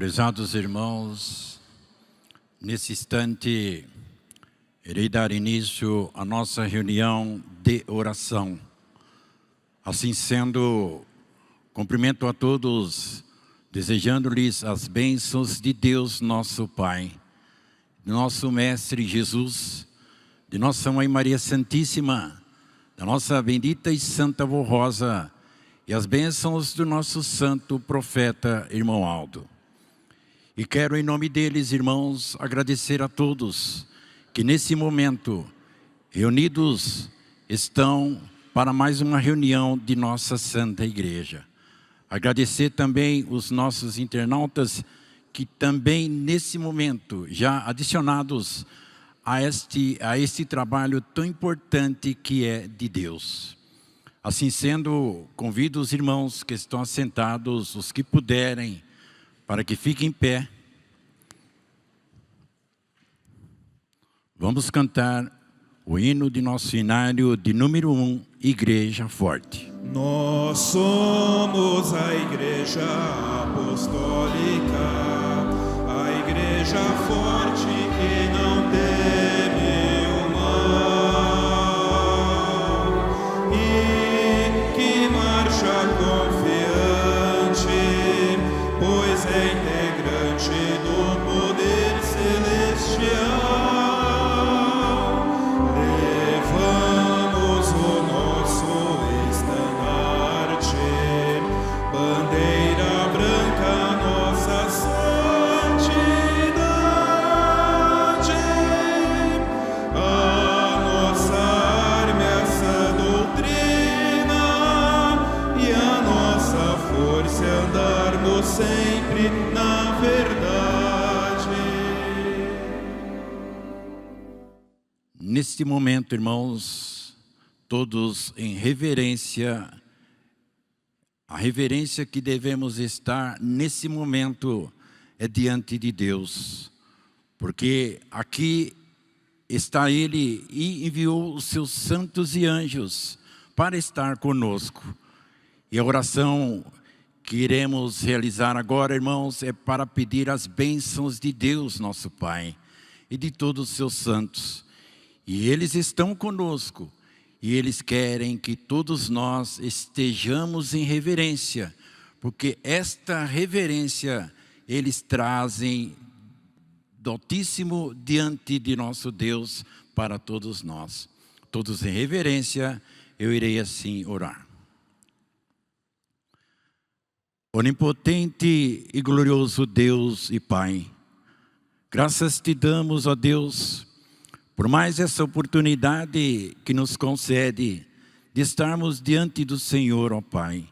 Prezados irmãos, nesse instante irei dar início à nossa reunião de oração. Assim sendo, cumprimento a todos, desejando-lhes as bênçãos de Deus nosso Pai, de nosso Mestre Jesus, de nossa Mãe Maria Santíssima, da nossa bendita e santa Avó Rosa, e as bênçãos do nosso santo profeta, irmão Aldo. E quero, em nome deles, irmãos, agradecer a todos que nesse momento, reunidos, estão para mais uma reunião de nossa Santa Igreja. Agradecer também os nossos internautas que também nesse momento, já adicionados a este trabalho tão importante que é de Deus. Assim sendo, convido os irmãos que estão assentados, os que puderem, para que fiquem em pé. Vamos cantar o hino de nosso inário de número 1, Igreja Forte. Nós somos a Igreja Apostólica, a Igreja forte que não teme o mal e que marcha confiante, pois é integrante do poder celestial. Levamos o nosso estandarte, bandeira branca, nossa santidade. A nossa arma é essa doutrina e a nossa força é andarmos sempre na verdade. Neste momento, irmãos, todos em reverência, a reverência que devemos estar nesse momento é diante de Deus, porque aqui está Ele e enviou os seus santos e anjos para estar conosco. E a oração que iremos realizar agora, irmãos, é para pedir as bênçãos de Deus, nosso Pai, e de todos os seus santos. E eles estão conosco, e eles querem que todos nós estejamos em reverência, porque esta reverência eles trazem do Altíssimo diante de nosso Deus para todos nós. Todos em reverência, eu irei assim orar. Onipotente e glorioso Deus e Pai, graças te damos, ó Deus, por mais essa oportunidade que nos concede de estarmos diante do Senhor, ó Pai.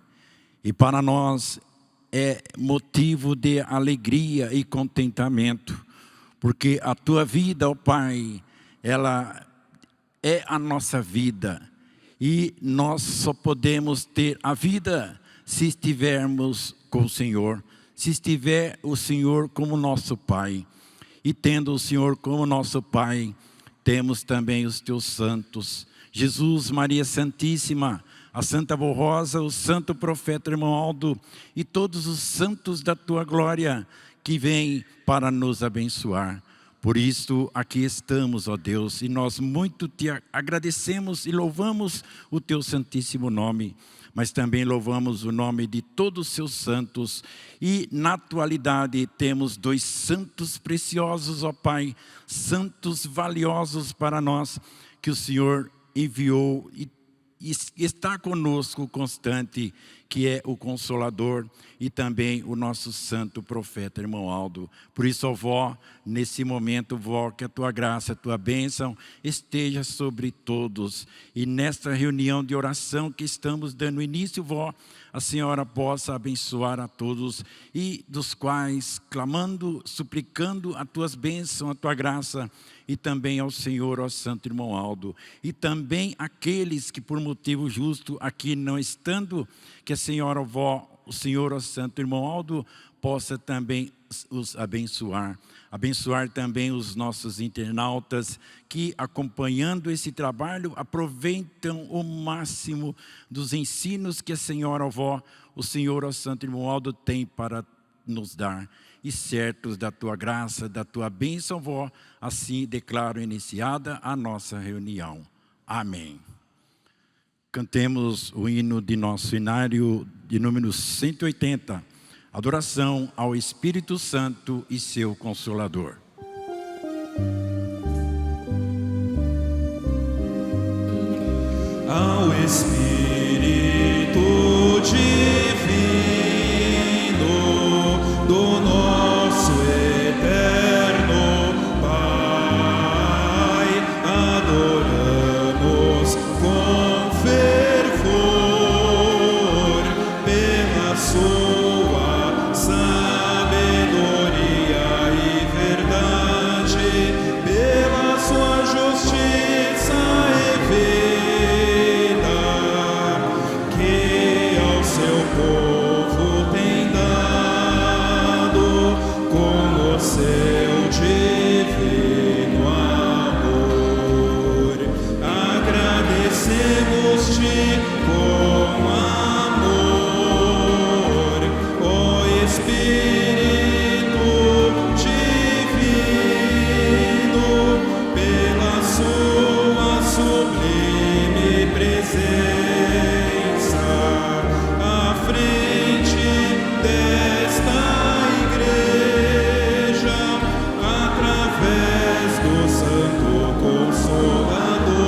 E para nós é motivo de alegria e contentamento, porque a Tua vida, ó Pai, ela é a nossa vida. E nós só podemos ter a vida se estivermos com o Senhor, se estiver o Senhor como nosso Pai. E tendo o Senhor como nosso Pai, temos também os teus santos, Jesus, Maria Santíssima, a Santa Avó Rosa, o santo profeta irmão Aldo e todos os santos da tua glória que vêm para nos abençoar. Por isso aqui estamos, ó Deus, e nós muito te agradecemos e louvamos o teu santíssimo nome, mas também louvamos o nome de todos os seus santos. E na atualidade temos dois santos preciosos, ó Pai, santos valiosos para nós, que o Senhor enviou e está conosco constante, que é o Consolador e também o nosso santo profeta, irmão Aldo. Por isso, ó vó, nesse momento, vó, que a tua graça, a tua bênção esteja sobre todos. E nesta reunião de oração que estamos dando início, vó, a senhora possa abençoar a todos e dos quais, clamando, suplicando a tuas bênçãos, a tua graça, e também ao Senhor, ó santo irmão Aldo, e também aqueles que por motivo justo aqui não estando, que a senhora, vó, o Senhor, ó santo irmão Aldo, possa também os abençoar. Abençoar também os nossos internautas que, acompanhando esse trabalho, aproveitam o máximo dos ensinos que a senhora, avó, o Senhor, ó santo irmão Aldo, tem para nos dar. e certos da tua graça, da tua bênção, vó. Assim declaro iniciada a nossa reunião. Amém. Cantemos o hino de nosso inário de número 180, adoração ao Espírito Santo e seu Consolador. Ao Espírito Divino do nosso eterno Pai, adoramos com fervor pela sua sabedoria e verdade, pela sua justiça e vida, que ao seu povo tem dado com o seu divino amor. Agradecemos-te com amor, ó Espírito Divino, pela sua sublime presença à frente desta igreja, através do Santo Consolador,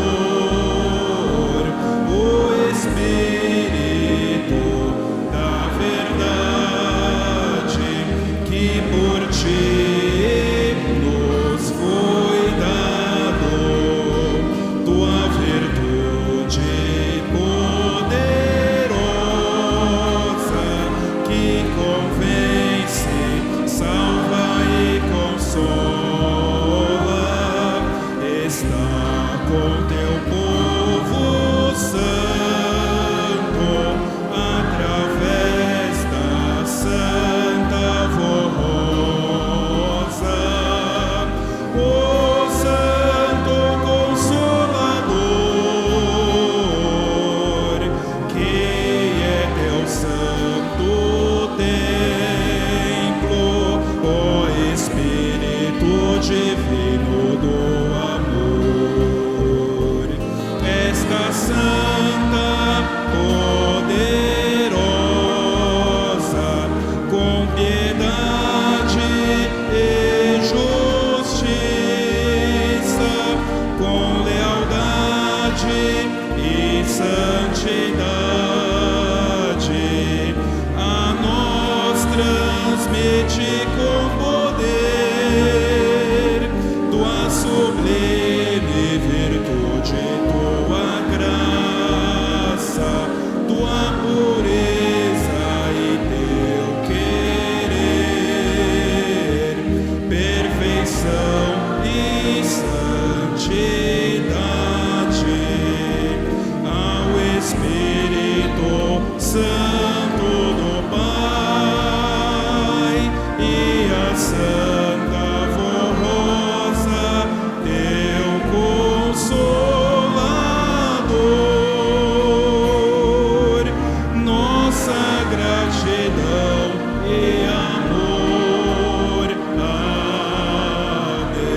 o Espírito da verdade, que por ti nos foi dado, tua virtude poderosa, que convence, salva e consola, está com teu povo santo, através da Santa Voz, o Santo Consolador, que é teu santo templo, ó Espírito Divino do amor. Esta santa, poderosa, com piedade e justiça, com lealdade e santidade, a nós transmite com poder tua sublime virtude, tua graça, tua pureza e teu querer, perfeição e santidade, ao Espírito Santo do Pai e a Santa Voz, teu Consolador, nossa gratidão e amor. Amém.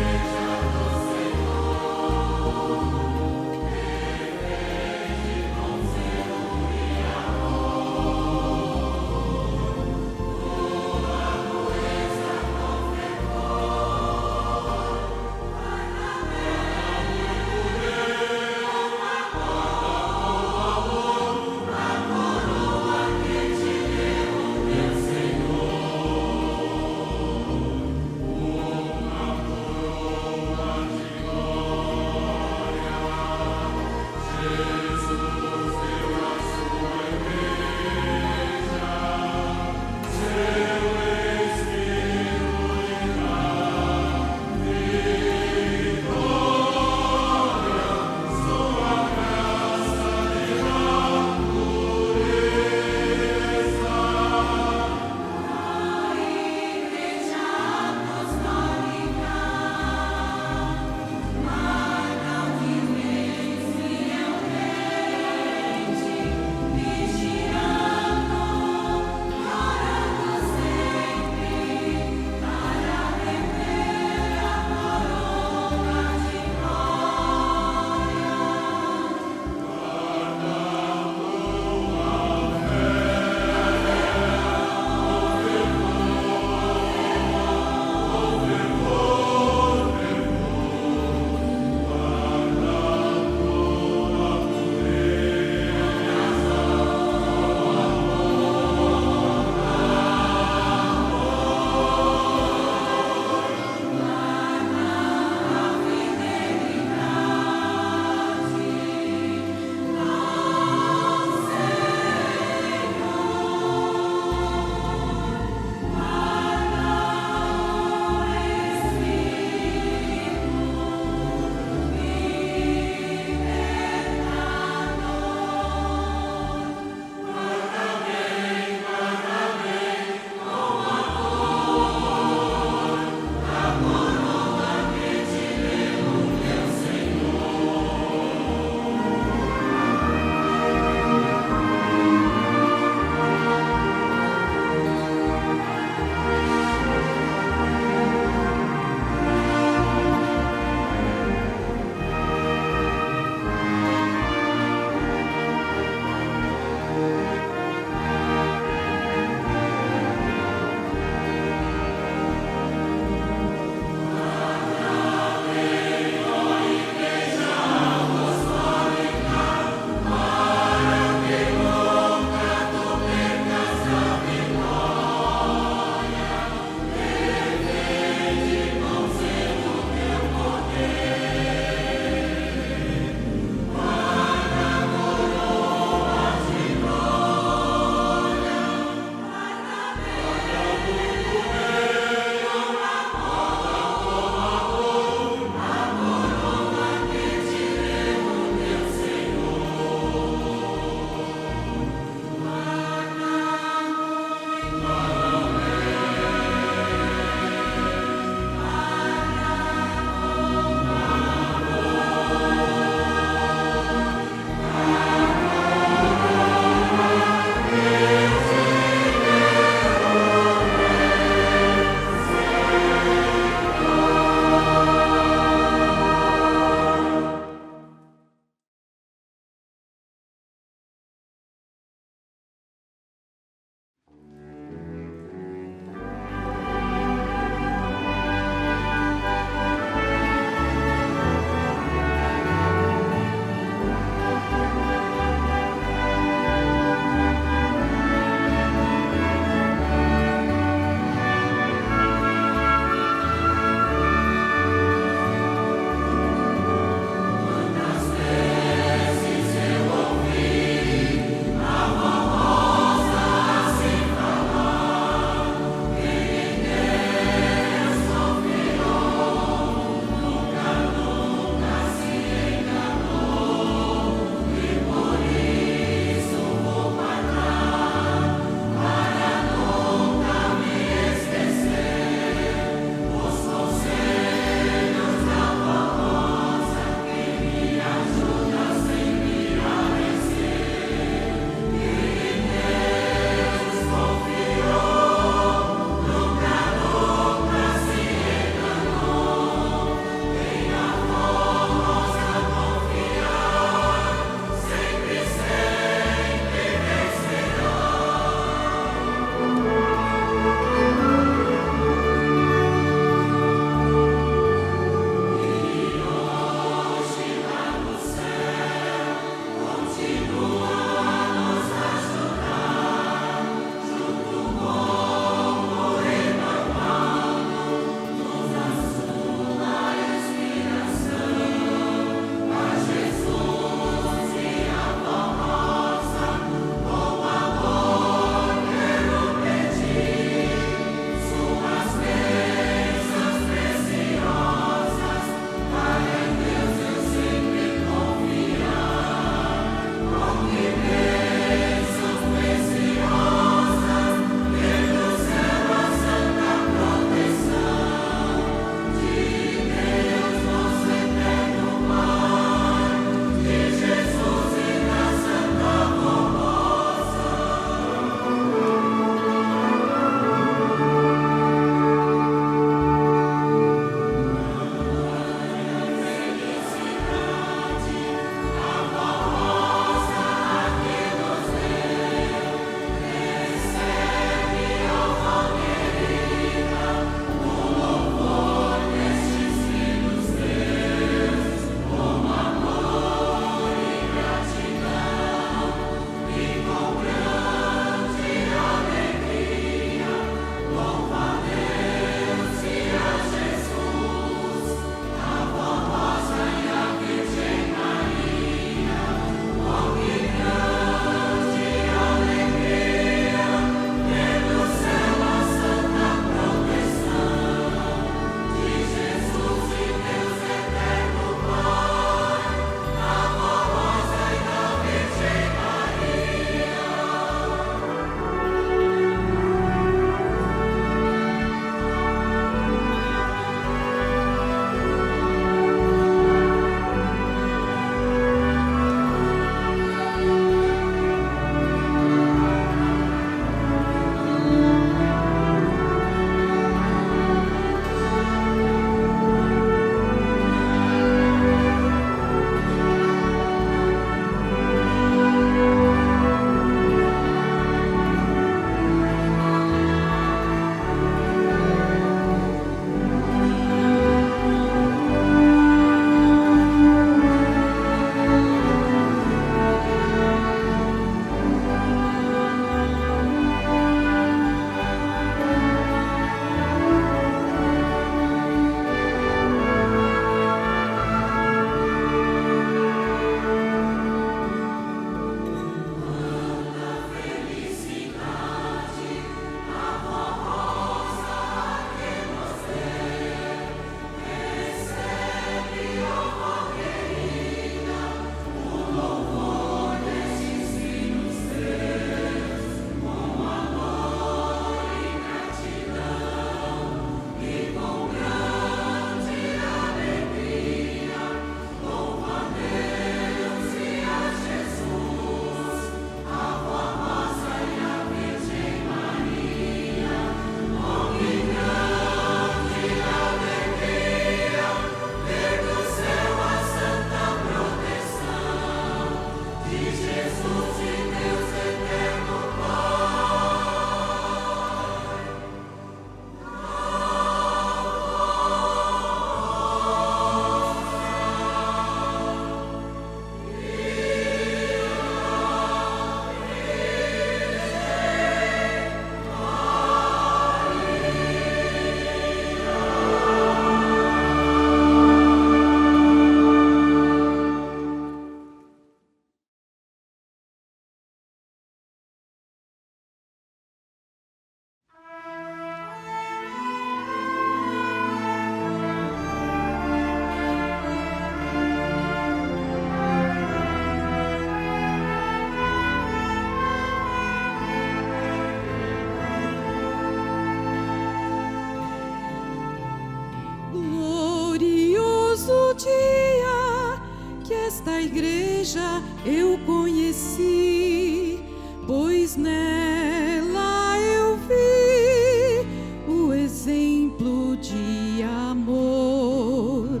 esta igreja eu conheci, pois nela eu vi o exemplo de amor.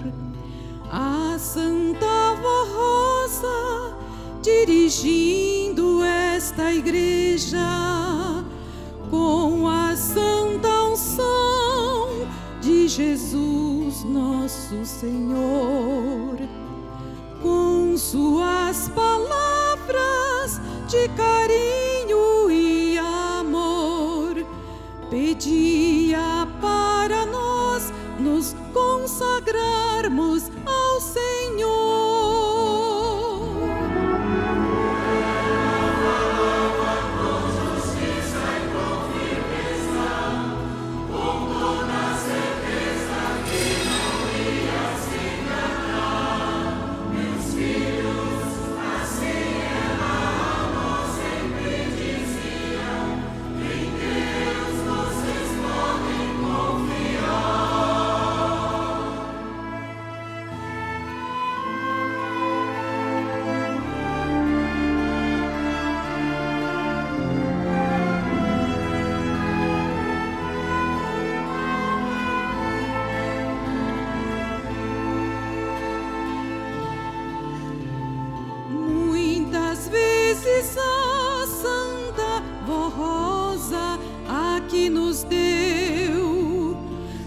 A Santa Vó Rosa dirigindo esta igreja com a santa unção de Jesus nosso Senhor, com suas palavras de carinho e amor, pedia para nós nos consagrarmos ao Senhor. Muitas vezes a Santa Vó Rosa aqui nos deu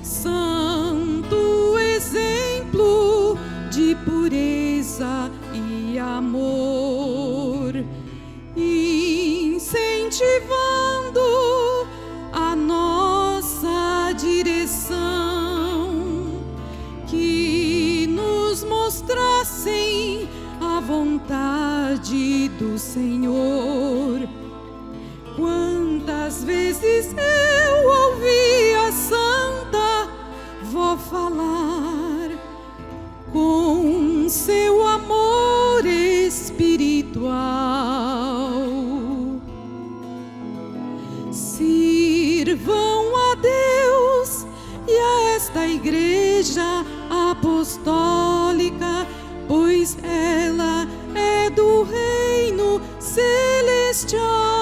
santo exemplo de pureza e amor, incentivando a nossa direção, que nos mostrassem a vontade do Senhor. Quantas vezes eu ouvi a Santa Vó falar com seu amor espiritual: sirvam a Deus e a esta igreja apostólica, pois ela é do reino celestial.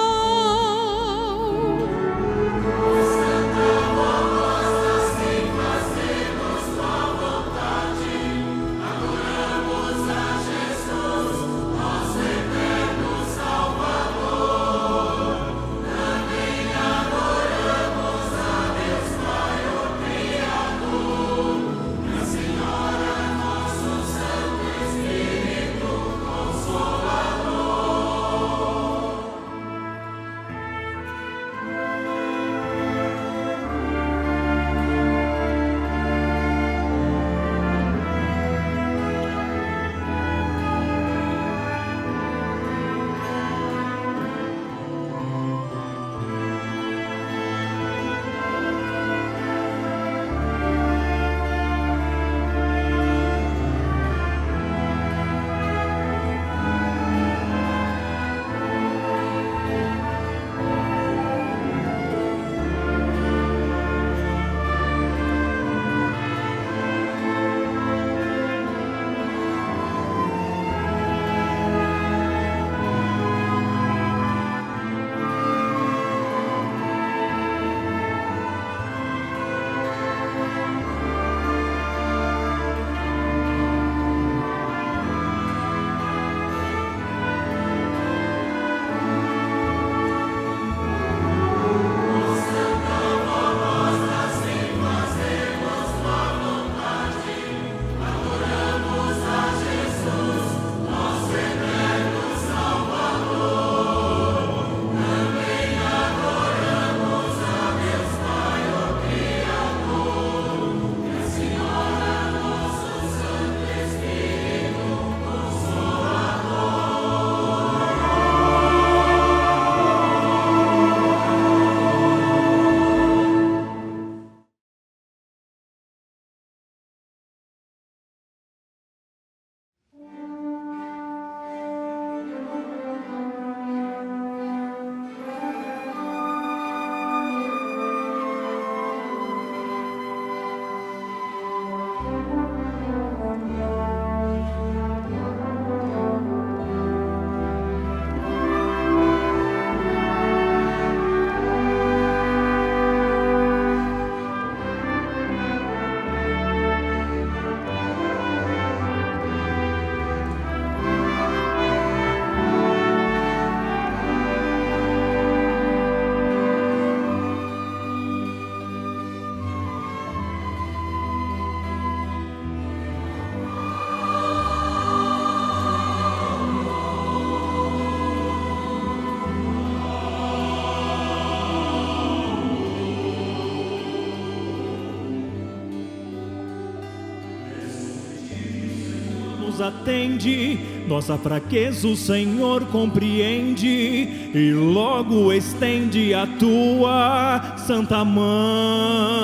nos atende, nossa fraqueza o Senhor compreende e logo estende a tua santa mão.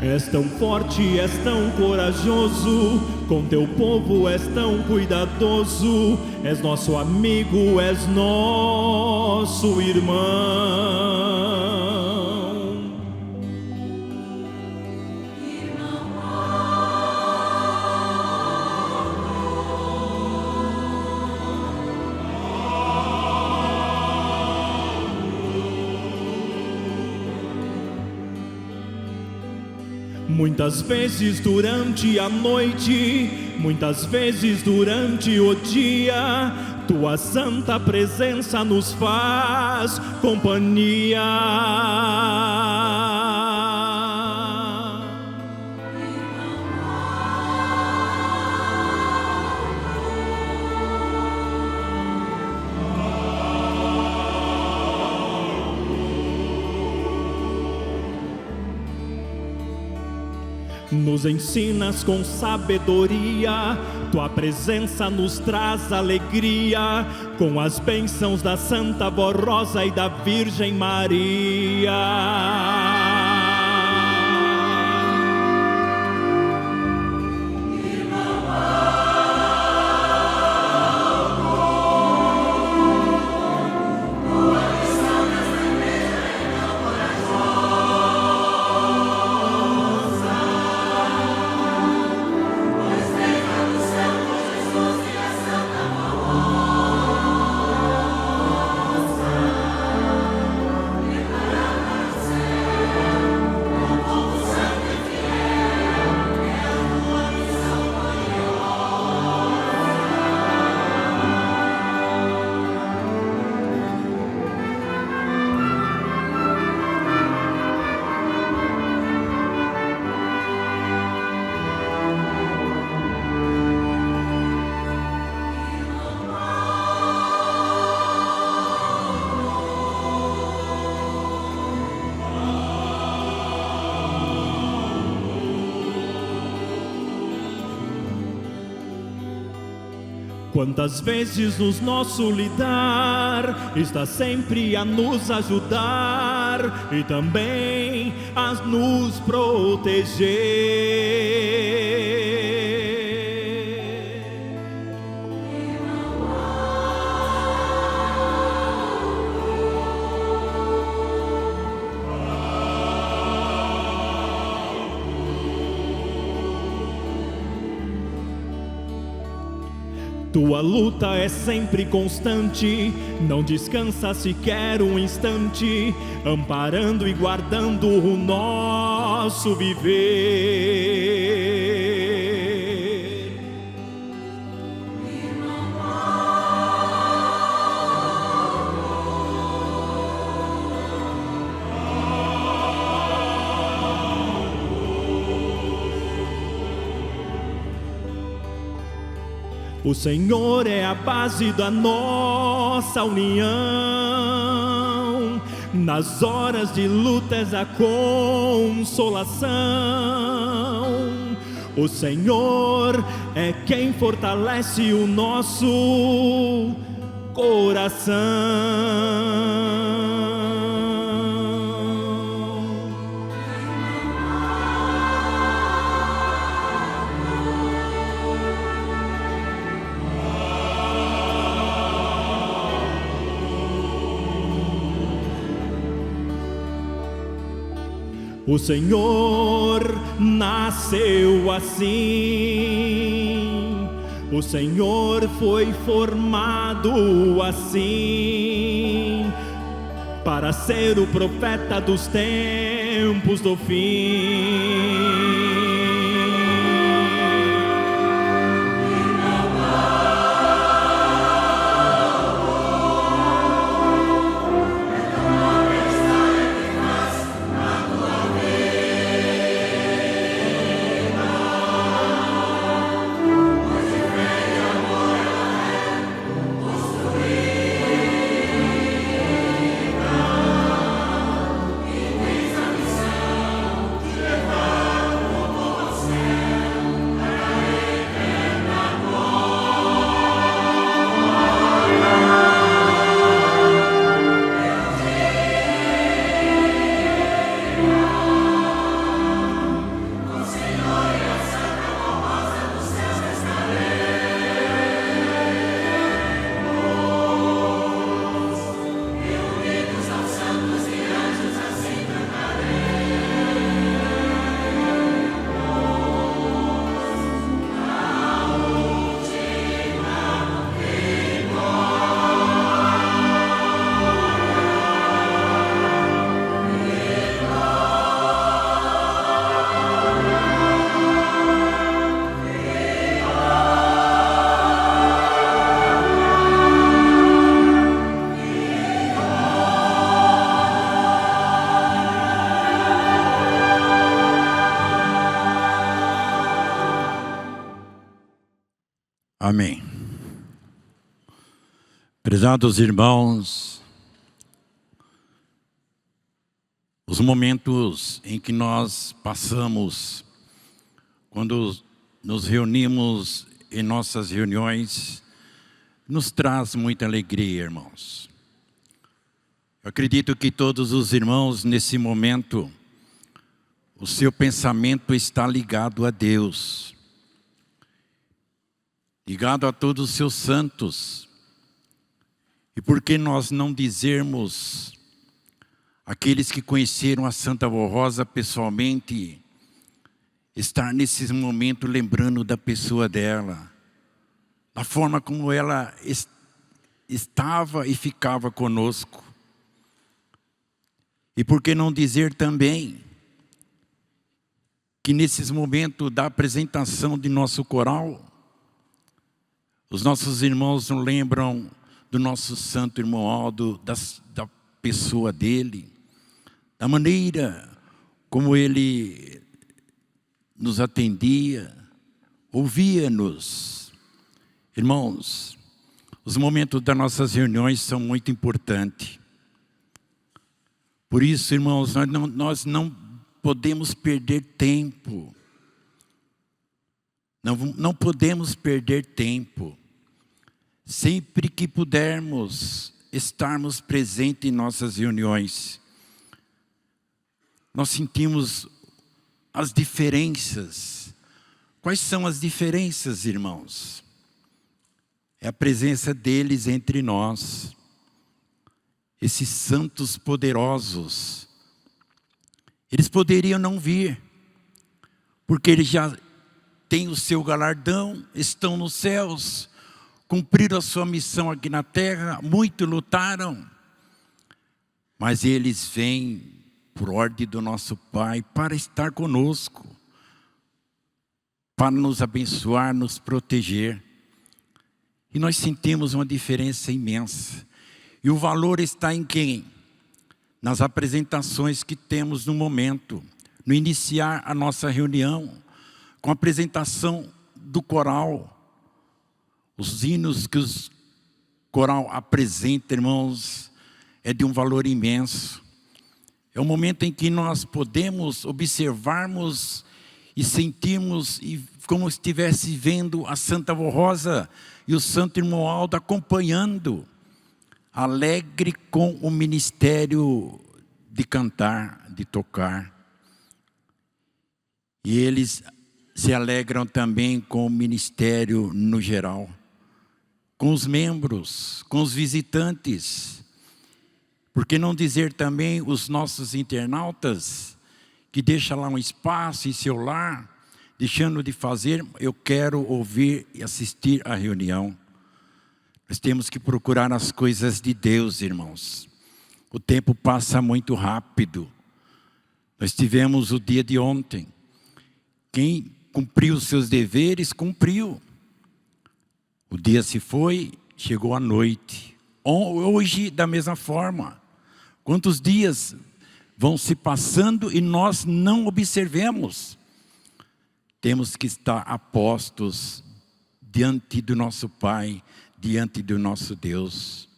És tão forte, és tão corajoso, com teu povo és tão cuidadoso, és nosso amigo, és nosso irmão. Muitas vezes durante a noite, muitas vezes durante o dia, tua santa presença nos faz companhia. Nos ensinas com sabedoria, tua presença nos traz alegria, com as bênçãos da Santa Vó Rosa e da Virgem Maria. Quantas vezes no nosso lidar está sempre a nos ajudar e também a nos proteger. Tua luta é sempre constante, não descansa sequer um instante, amparando e guardando o nosso viver. O Senhor é a base da nossa união, nas horas de luta és a consolação. O Senhor é quem fortalece o nosso coração. O Senhor nasceu assim, o Senhor foi formado assim, para ser o profeta dos tempos do fim. Amém. Prezados irmãos, os momentos em que nós passamos, quando nos reunimos em nossas reuniões, nos traz muita alegria, irmãos. Eu acredito que todos os irmãos, nesse momento, o seu pensamento está ligado a Deus, ligado a todos os seus santos. E por que nós não dizermos, aqueles que conheceram a Santa Avó Rosa pessoalmente, estar nesse momento lembrando da pessoa dela, da forma como ela estava e ficava conosco. E por que não dizer também que nesses momentos da apresentação de nosso coral, os nossos irmãos não lembram do nosso santo irmão Aldo, da pessoa dele, da maneira como ele nos atendia, ouvia-nos. Irmãos, os momentos das nossas reuniões são muito importantes. Por isso, irmãos, nós não podemos perder tempo. Não podemos perder tempo. Sempre que pudermos estarmos presentes em nossas reuniões, nós sentimos as diferenças. Quais são as diferenças, irmãos? É a presença deles entre nós. Esses santos poderosos. Eles poderiam não vir, porque eles já têm o seu galardão, estão nos céus, cumpriram a sua missão aqui na terra, muito lutaram, mas eles vêm por ordem do nosso Pai para estar conosco, para nos abençoar, nos proteger. E nós sentimos uma diferença imensa. E o valor está em quem? Nas apresentações que temos no momento, no iniciar a nossa reunião, com a apresentação do coral. Os hinos que o coral apresenta, irmãos, é de um valor imenso. É um momento em que nós podemos observarmos e sentirmos como se estivesse vendo a Santa Avó Rosa e o Santo Irmão Aldo acompanhando, alegre com o ministério de cantar, de tocar. E eles se alegram também com o ministério no geral, com os membros, com os visitantes. Por que não dizer também os nossos internautas, que deixam lá um espaço em seu lar, deixando de fazer, eu quero ouvir e assistir à reunião. Nós temos que procurar as coisas de Deus, irmãos. O tempo passa muito rápido. Nós tivemos o dia de ontem. Quem cumpriu os seus deveres, cumpriu. O dia se foi, chegou a noite. Hoje, da mesma forma. Quantos dias vão se passando e nós não observemos? Temos que estar apostos diante do nosso Pai, diante do nosso Deus.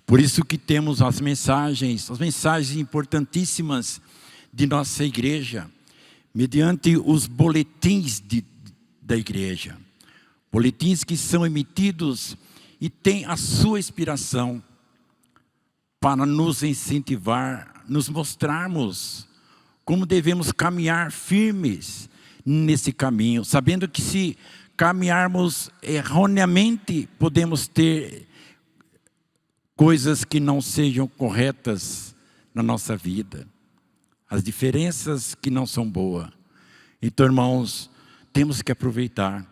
Por isso que temos as mensagens importantíssimas de nossa igreja, mediante os boletins da igreja. Boletins que são emitidos e têm a sua inspiração para nos incentivar, nos mostrarmos como devemos caminhar firmes nesse caminho, sabendo que se caminharmos erroneamente, podemos ter coisas que não sejam corretas na nossa vida. As diferenças que não são boas. Então, irmãos, temos que aproveitar.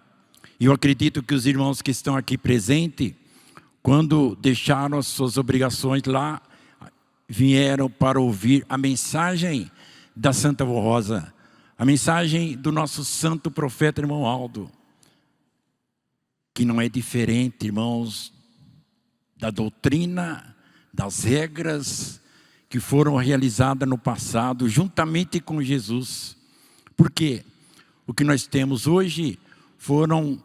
E eu acredito que os irmãos que estão aqui presentes, quando deixaram as suas obrigações lá, vieram para ouvir a mensagem da Santa Avó Rosa, a mensagem do nosso santo profeta irmão Aldo, que não é diferente, irmãos, da doutrina, das regras que foram realizadas no passado, juntamente com Jesus. Por quê? O que nós temos hoje foram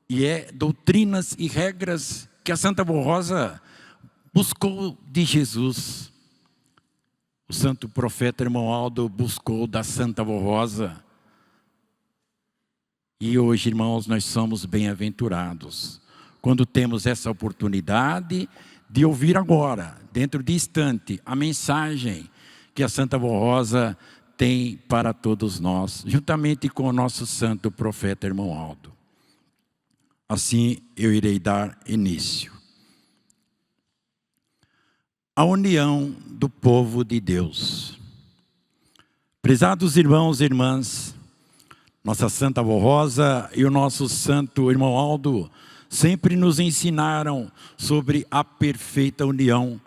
e é doutrinas e regras que a Santa Vó Rosa buscou de Jesus. O santo profeta irmão Aldo buscou da Santa Vó Rosa. E hoje, irmãos, nós somos bem-aventurados quando temos essa oportunidade de ouvir agora, dentro de instante, a mensagem que a Santa Vó Rosa tem para todos nós, juntamente com o nosso santo profeta irmão Aldo. Assim eu irei dar início. A união do povo de Deus. Prezados irmãos e irmãs, nossa Santa Vó Rosa e o nosso santo irmão Aldo sempre nos ensinaram sobre a perfeita união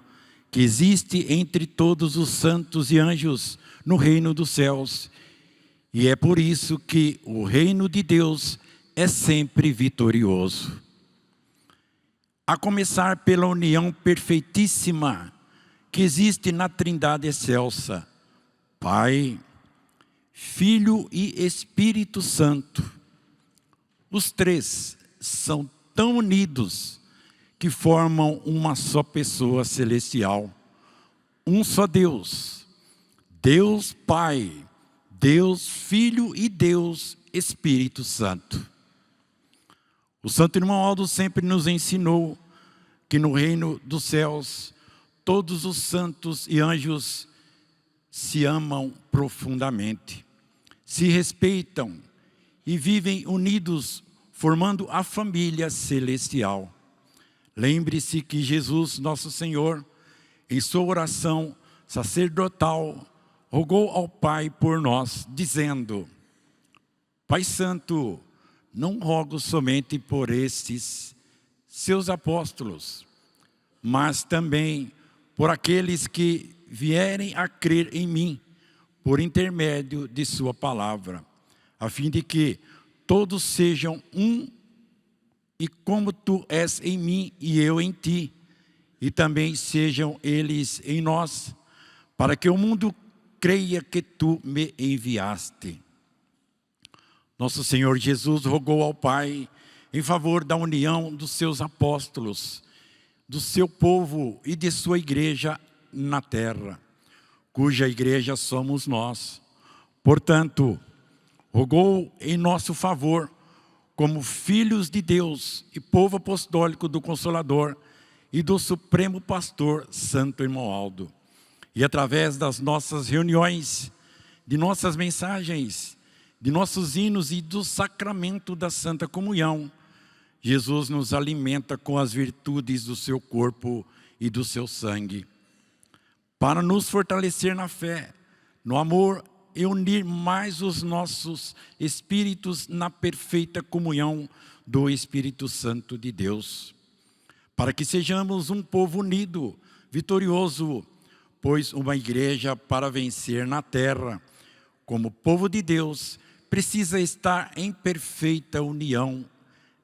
que existe entre todos os santos e anjos no reino dos céus. E é por isso que o reino de Deus é sempre vitorioso. A começar pela união perfeitíssima que existe na Trindade excelsa, Pai, Filho e Espírito Santo. Os três são tão unidos que formam uma só pessoa celestial, um só Deus, Deus Pai, Deus Filho e Deus Espírito Santo. O santo irmão Aldo sempre nos ensinou que no reino dos céus todos os santos e anjos se amam profundamente, se respeitam e vivem unidos, formando a família celestial. Lembre-se que Jesus, nosso Senhor, em sua oração sacerdotal, rogou ao Pai por nós, dizendo: Pai Santo, não rogo somente por estes seus apóstolos, mas também por aqueles que vierem a crer em mim, por intermédio de sua palavra, a fim de que todos sejam um, e como tu és em mim e eu em ti, e também sejam eles em nós, para que o mundo creia que tu me enviaste. Nosso Senhor Jesus rogou ao Pai em favor da união dos seus apóstolos, do seu povo e de sua igreja na terra, cuja igreja somos nós. Portanto, rogou em nosso favor, como filhos de Deus e povo apostólico do Consolador e do Supremo Pastor Santo Irmão Aldo. E através das nossas reuniões, de nossas mensagens, de nossos hinos e do sacramento da Santa Comunhão, Jesus nos alimenta com as virtudes do seu corpo e do seu sangue, para nos fortalecer na fé, no amor e unir mais os nossos espíritos na perfeita comunhão do Espírito Santo de Deus, para que sejamos um povo unido, vitorioso, pois uma igreja para vencer na terra, como povo de Deus, precisa estar em perfeita união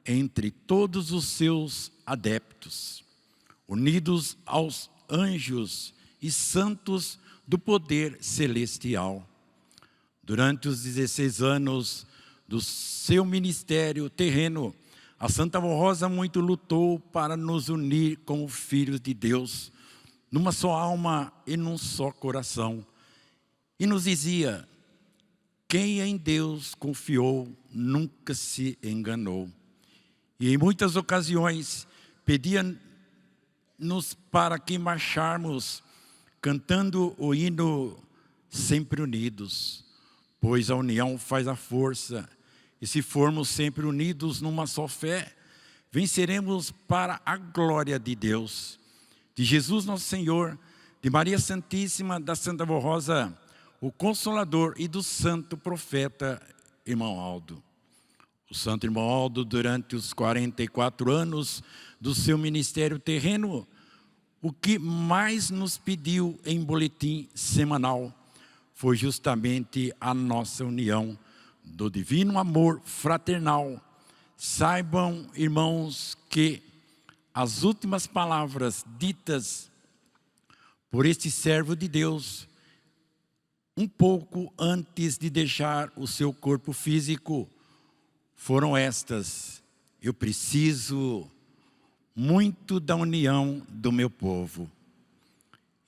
entre todos os seus adeptos, unidos aos anjos e santos do poder celestial. Durante os 16 anos do seu ministério terreno, a Santa Vó Rosa muito lutou para nos unir como filhos de Deus, numa só alma e num só coração. E nos dizia: quem em Deus confiou nunca se enganou. E em muitas ocasiões pedia-nos para que marcharmos cantando o hino sempre unidos, pois a união faz a força, e se formos sempre unidos numa só fé, venceremos para a glória de Deus, de Jesus nosso Senhor, de Maria Santíssima, da Santa Vó Rosa, o Consolador, e do santo profeta irmão Aldo. O santo irmão Aldo, durante os 44 anos do seu ministério terreno, o que mais nos pediu em boletim semanal foi justamente a nossa união do divino amor fraternal. Saibam, irmãos, que as últimas palavras ditas por este servo de Deus, um pouco antes de deixar o seu corpo físico, foram estas: eu preciso muito da união do meu povo.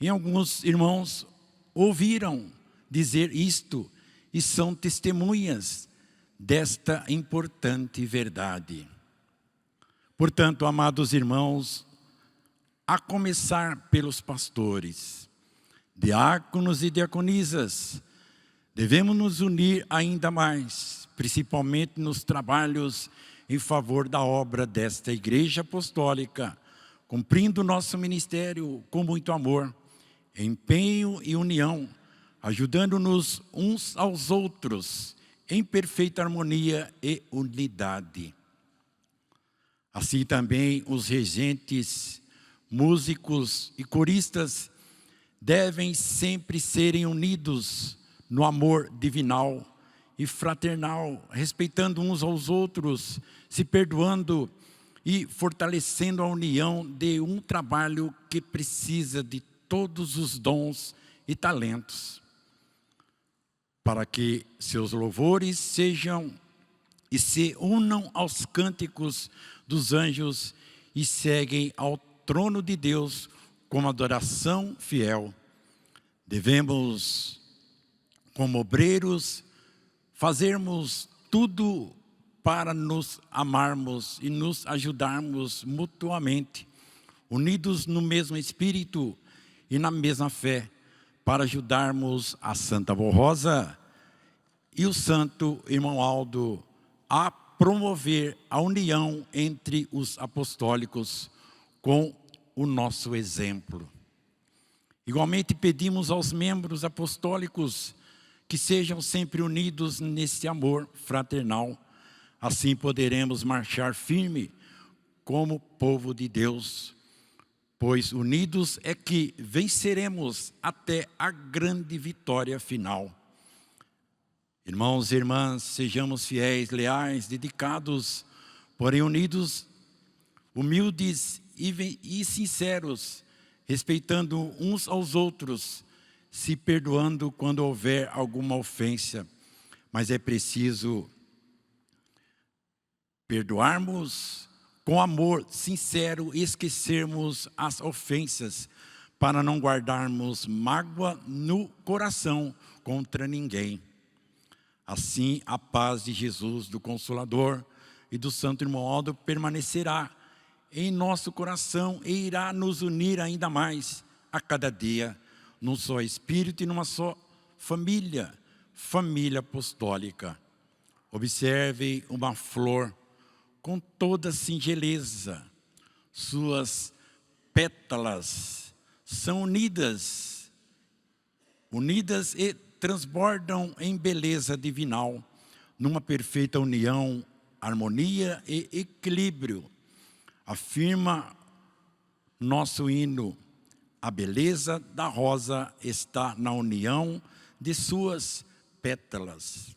E alguns irmãos ouviram dizer isto e são testemunhas desta importante verdade. Portanto, amados irmãos, a começar pelos pastores, diáconos e diaconisas, devemos nos unir ainda mais, principalmente nos trabalhos em favor da obra desta Igreja Apostólica, cumprindo nosso ministério com muito amor, empenho e união, ajudando-nos uns aos outros em perfeita harmonia e unidade. Assim também os regentes, músicos e coristas devem sempre serem unidos no amor divinal e fraternal, respeitando uns aos outros, se perdoando e fortalecendo a união de um trabalho que precisa de todos os dons e talentos, para que seus louvores sejam e se unam aos cânticos dos anjos e seguem ao trono de Deus com adoração fiel. Devemos, como obreiros, fazermos tudo para nos amarmos e nos ajudarmos mutuamente, unidos no mesmo espírito e na mesma fé, para ajudarmos a Santa Rosa e o Santo Irmão Aldo a promover a união entre os apostólicos com o nosso exemplo. Igualmente pedimos aos membros apostólicos que sejam sempre unidos nesse amor fraternal. Assim poderemos marchar firme como povo de Deus, pois unidos é que venceremos até a grande vitória final. Irmãos e irmãs, sejamos fiéis, leais, dedicados, porém unidos, humildes e sinceros, respeitando uns aos outros, se perdoando quando houver alguma ofensa. Mas é preciso perdoarmos com amor sincero e esquecermos as ofensas, para não guardarmos mágoa no coração contra ninguém. Assim, a paz de Jesus, do Consolador e do Santo Irmão Aldo permanecerá em nosso coração e irá nos unir ainda mais a cada dia, num só Espírito e numa só família, família apostólica. Observe uma flor com toda singeleza. Suas pétalas são unidas e transbordam em beleza divinal, numa perfeita união, harmonia e equilíbrio. Afirma nosso hino: a beleza da rosa está na união de suas pétalas.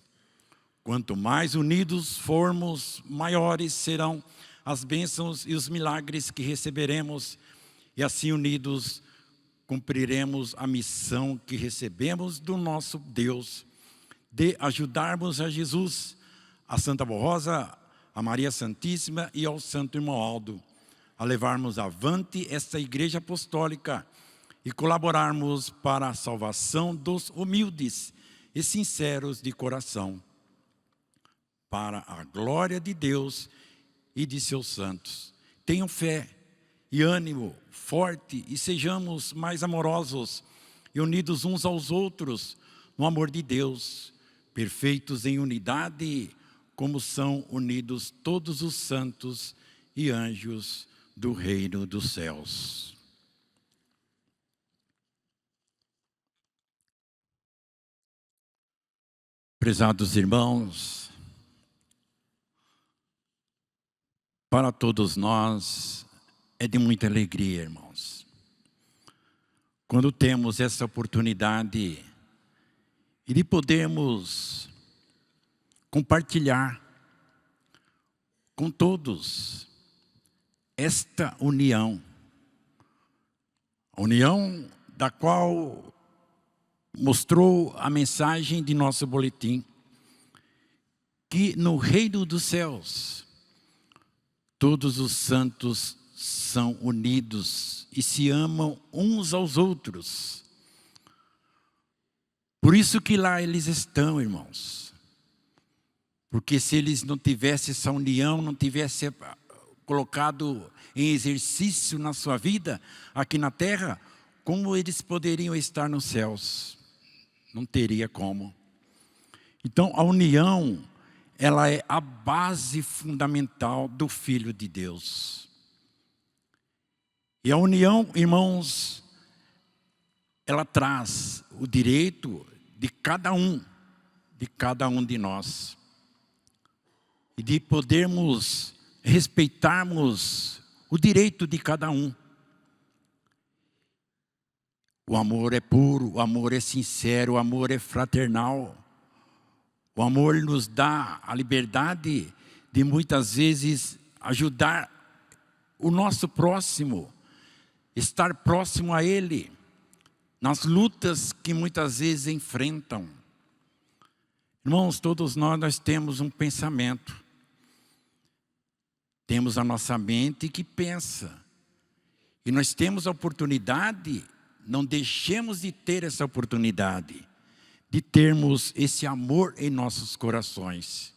Quanto mais unidos formos, maiores serão as bênçãos e os milagres que receberemos, e assim unidos cumpriremos a missão que recebemos do nosso Deus, de ajudarmos a Jesus, a Santa Rosa, a Maria Santíssima e ao Santo Irmão Aldo, a levarmos avante esta Igreja Apostólica e colaborarmos para a salvação dos humildes e sinceros de coração, para a glória de Deus e de seus santos. Tenham fé e ânimo forte e sejamos mais amorosos e unidos uns aos outros no amor de Deus, perfeitos em unidade, como são unidos todos os santos e anjos do reino dos céus. Prezados irmãos, para todos nós é de muita alegria, irmãos, quando temos essa oportunidade e de podermos compartilhar com todos esta união, a união da qual mostrou a mensagem de nosso boletim, que no reino dos céus todos os santos são unidos e se amam uns aos outros. Por isso que lá eles estão, irmãos. Porque se eles não tivessem essa união, não tivessem colocado em exercício na sua vida, aqui na terra, como eles poderiam estar nos céus? Não teria como. Então, a união, ela é a base fundamental do Filho de Deus. E a união, irmãos, ela traz o direito de cada um de nós. E de podermos respeitarmos o direito de cada um. O amor é puro, o amor é sincero, o amor é fraternal. O amor nos dá a liberdade de muitas vezes ajudar o nosso próximo, estar próximo a ele, nas lutas que muitas vezes enfrentam. Irmãos, todos nós temos um pensamento. Temos a nossa mente que pensa. E nós temos a oportunidade, não deixemos de ter essa oportunidade, de termos esse amor em nossos corações.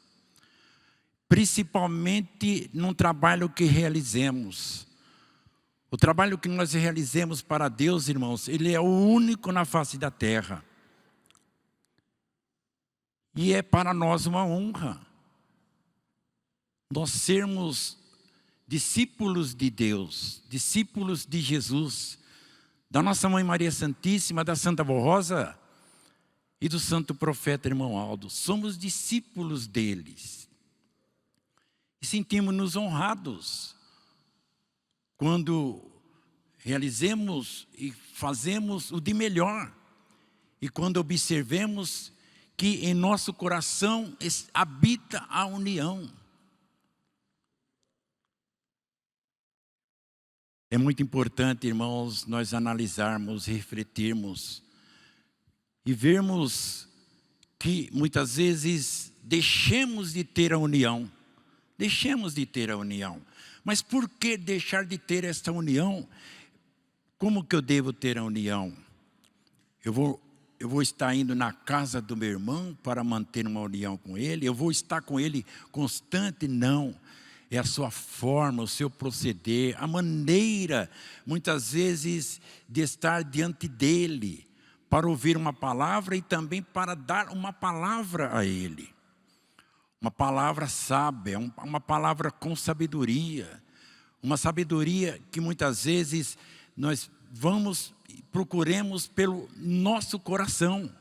Principalmente num trabalho que realizemos. O trabalho que nós realizemos para Deus, irmãos, ele é o único na face da terra. E é para nós uma honra nós sermos discípulos de Deus, discípulos de Jesus, da nossa Mãe Maria Santíssima, da Santa Vó Rosa e do Santo Profeta Irmão Aldo. Somos discípulos deles. E sentimos-nos honrados quando realizemos e fazemos o de melhor. E quando observemos que em nosso coração habita a união. É muito importante, irmãos, nós analisarmos, refletirmos e vermos que muitas vezes deixemos de ter a união. Deixemos de ter a união. Mas por que deixar de ter esta união? Como que eu devo ter a união? Eu vou estar indo na casa do meu irmão para manter uma união com ele? Eu vou estar com ele constante? Não. É a sua forma, o seu proceder, a maneira, muitas vezes, de estar diante dele, para ouvir uma palavra e também para dar uma palavra a ele. Uma palavra sábia, uma palavra com sabedoria. Uma sabedoria que muitas vezes nós procuremos pelo nosso coração,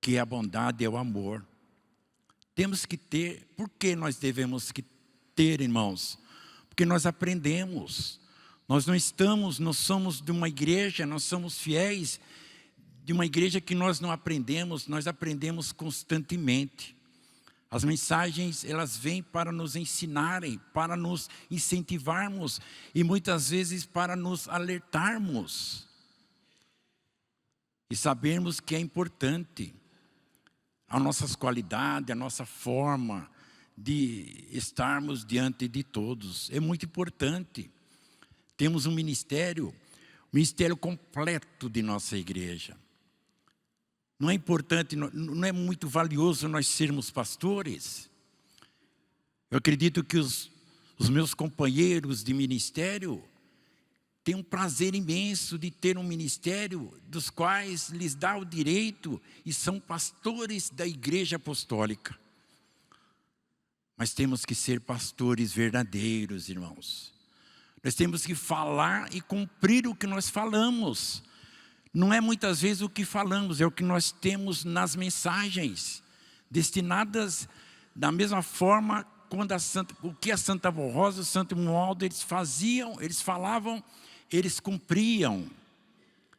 que é a bondade e o amor. Temos que ter. Por que nós devemos ter, irmãos? Porque nós aprendemos. Nós não somos de uma igreja, nós somos fiéis de uma igreja que nós não aprendemos, nós aprendemos constantemente. As mensagens, elas vêm para nos ensinarem, para nos incentivarmos e muitas vezes para nos alertarmos. E sabermos que é importante as nossas qualidades, a nossa forma de estarmos diante de todos. É muito importante. Temos um ministério completo de nossa igreja. Não é importante, não é muito valioso nós sermos pastores? Eu acredito que os meus companheiros de ministério têm um prazer imenso de ter um ministério dos quais lhes dá o direito e são pastores da igreja apostólica. Mas temos que ser pastores verdadeiros, irmãos. Nós temos que falar e cumprir o que nós falamos. Não é muitas vezes o que falamos, é o que nós temos nas mensagens, destinadas da mesma forma quando o que a Santa Vó Rosa, o Santo Irmão Aldo, eles faziam, eles falavam, eles cumpriam.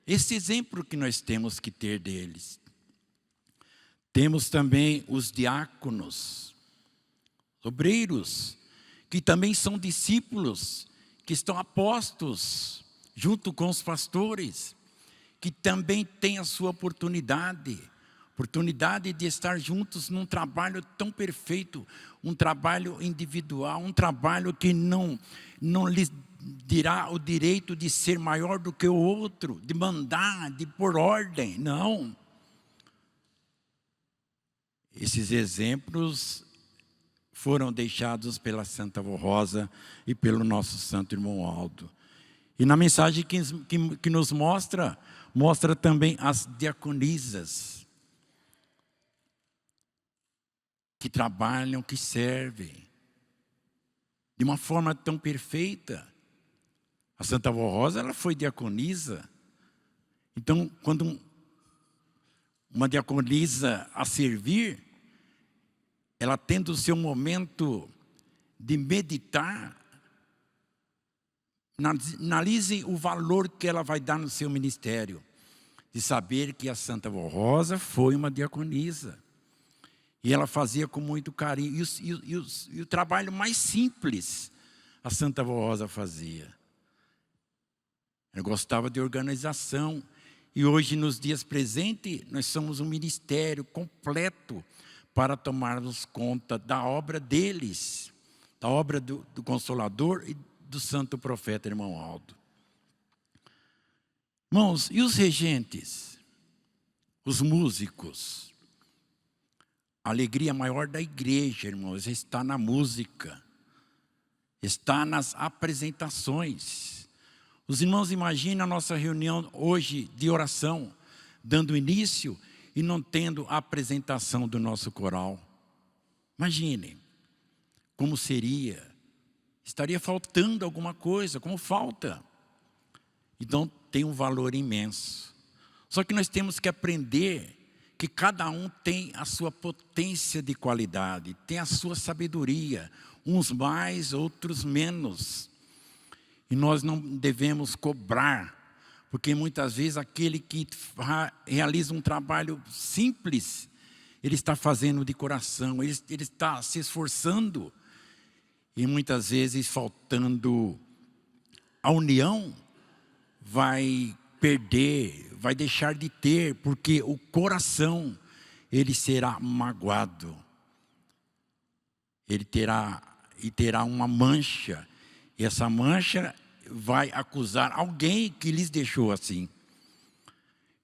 Esse exemplo que nós temos que ter deles. Temos também os diáconos, obreiros, que também são discípulos, que estão apostos junto com os pastores, que também têm a sua oportunidade, oportunidade de estar juntos num trabalho tão perfeito, um trabalho individual, um trabalho que não lhes dirá o direito de ser maior do que o outro, de mandar, de pôr ordem, não. Esses exemplos foram deixados pela Santa Avó Rosa e pelo nosso Santo Irmão Aldo. E na mensagem que nos mostra também as diaconisas, que trabalham, que servem, de uma forma tão perfeita. A Santa Avó Rosa, ela foi diaconisa. Então, quando uma diaconisa a servir, ela tendo o seu momento de meditar, analise o valor que ela vai dar no seu ministério, de saber que a Santa Avó Rosa foi uma diaconisa. E ela fazia com muito carinho. E o trabalho mais simples a Santa Avó Rosa fazia. Ela gostava de organização. E hoje, nos dias presentes, nós somos um ministério completo para tomarmos conta da obra deles, da obra do Consolador e do Santo Profeta Irmão Aldo. Irmãos, e os regentes? Os músicos? A alegria maior da igreja, irmãos, está na música, está nas apresentações. Os irmãos imaginam a nossa reunião hoje de oração, dando início e não tendo a apresentação do nosso coral. Imaginem como seria. Estaria faltando alguma coisa, como falta. Então tem um valor imenso. Só que nós temos que aprender que cada um tem a sua potência de qualidade, tem a sua sabedoria, uns mais, outros menos. E nós não devemos cobrar, porque muitas vezes aquele que realiza um trabalho simples, ele está fazendo de coração, ele está se esforçando, e muitas vezes faltando a união, vai perder, vai deixar de ter, porque o coração, ele será magoado. Ele terá uma mancha, e essa mancha vai acusar alguém que lhes deixou assim.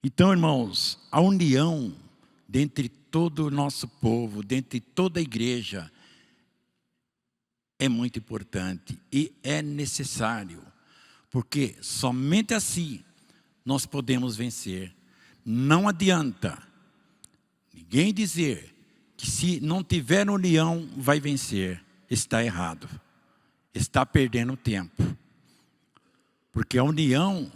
Então, irmãos, a união dentre todo o nosso povo, dentre toda a igreja, é muito importante e é necessário, porque somente assim nós podemos vencer. Não adianta ninguém dizer que se não tiver união vai vencer. Está errado. Está perdendo tempo. Porque a união,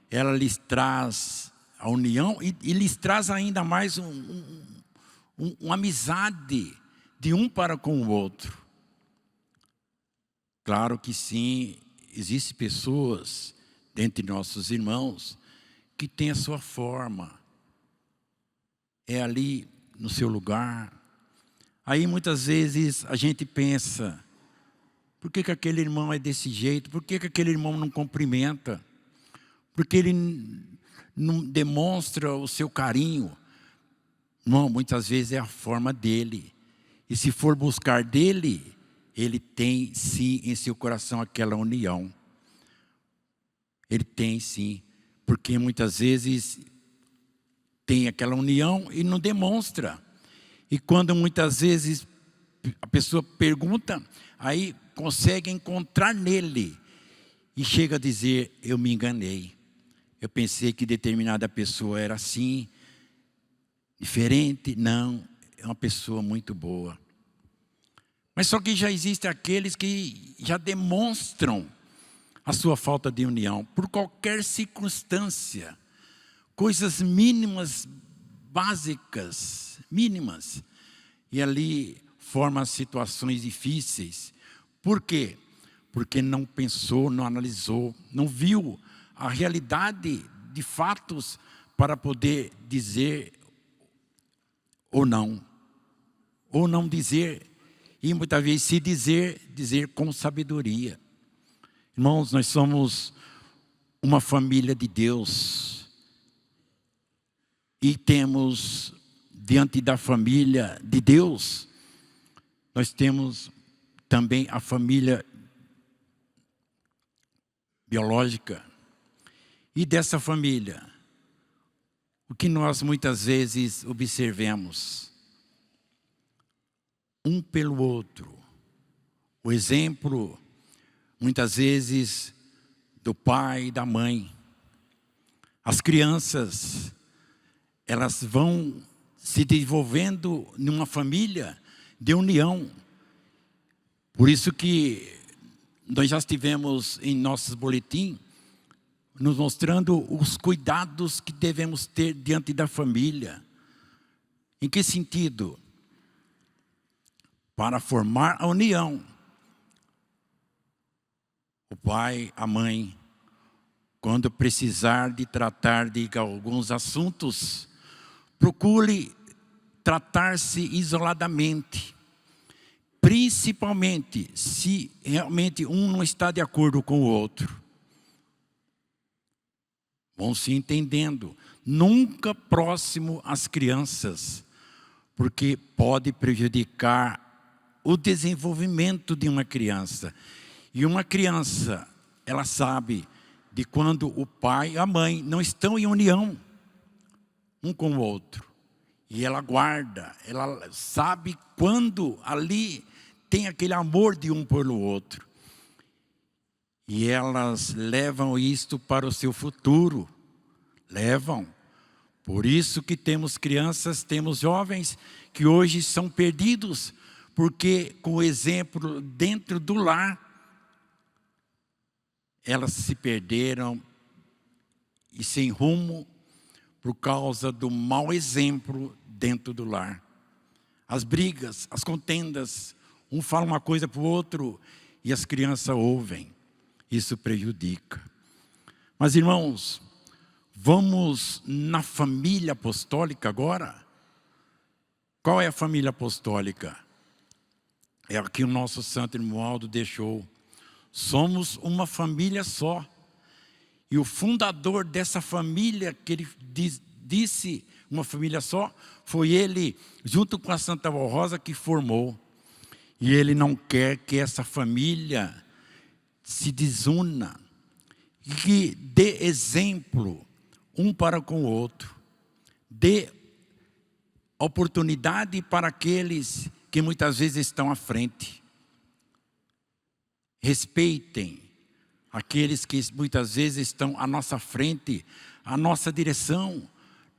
ela lhes traz a união e lhes traz ainda mais uma amizade de um para com o outro. Claro que sim, existem pessoas dentre nossos irmãos que têm a sua forma, é ali no seu lugar. Aí muitas vezes a gente pensa, por que aquele irmão é desse jeito? Por que aquele irmão não cumprimenta? Por que ele não demonstra o seu carinho? Não, muitas vezes é a forma dele. E se for buscar dele, ele tem sim em seu coração aquela união. Ele tem sim, porque muitas vezes tem aquela união e não demonstra. E quando muitas vezes a pessoa pergunta, aí consegue encontrar nele e chega a dizer, eu me enganei. Eu pensei que determinada pessoa era assim, diferente. Não, é uma pessoa muito boa. Mas só que já existem aqueles que já demonstram a sua falta de união, por qualquer circunstância, coisas mínimas, básicas, mínimas, e ali forma situações difíceis. Por quê? Porque não pensou, não analisou, não viu a realidade de fatos para poder dizer ou não dizer, e muitas vezes se dizer com sabedoria. Irmãos, nós somos uma família de Deus e temos diante da família de Deus, nós temos também a família biológica. E dessa família, o que nós muitas vezes observamos? Um pelo outro. O exemplo, muitas vezes, do pai e da mãe. As crianças, elas vão se desenvolvendo numa família de união. Por isso que nós já estivemos em nossos boletins nos mostrando os cuidados que devemos ter diante da família. Em que sentido? Para formar a união. O pai, a mãe, quando precisar de tratar de alguns assuntos, procure tratar-se isoladamente. Principalmente se realmente um não está de acordo com o outro. Vão se entendendo. Nunca próximo às crianças, porque pode prejudicar o desenvolvimento de uma criança. E uma criança, ela sabe de quando o pai e a mãe não estão em união um com o outro. E ela guarda, ela sabe quando ali tem aquele amor de um pelo outro. E elas levam isto para o seu futuro. Levam. Por isso que temos crianças, temos jovens que hoje são perdidos, porque com o exemplo dentro do lar, elas se perderam e sem rumo por causa do mau exemplo dentro do lar. As brigas, as contendas, um fala uma coisa para o outro e as crianças ouvem. Isso prejudica. Mas irmãos, vamos na família apostólica agora? Qual é a família apostólica? É a que o nosso santo irmão Aldo deixou. Somos uma família só. E o fundador dessa família, que ele disse uma família só, foi ele, junto com a Santa Avó Rosa, que formou. E ele não quer que essa família se desuna. E que dê exemplo um para com o outro. Dê oportunidade para aqueles que muitas vezes estão à frente. Respeitem aqueles que muitas vezes estão à nossa frente, à nossa direção,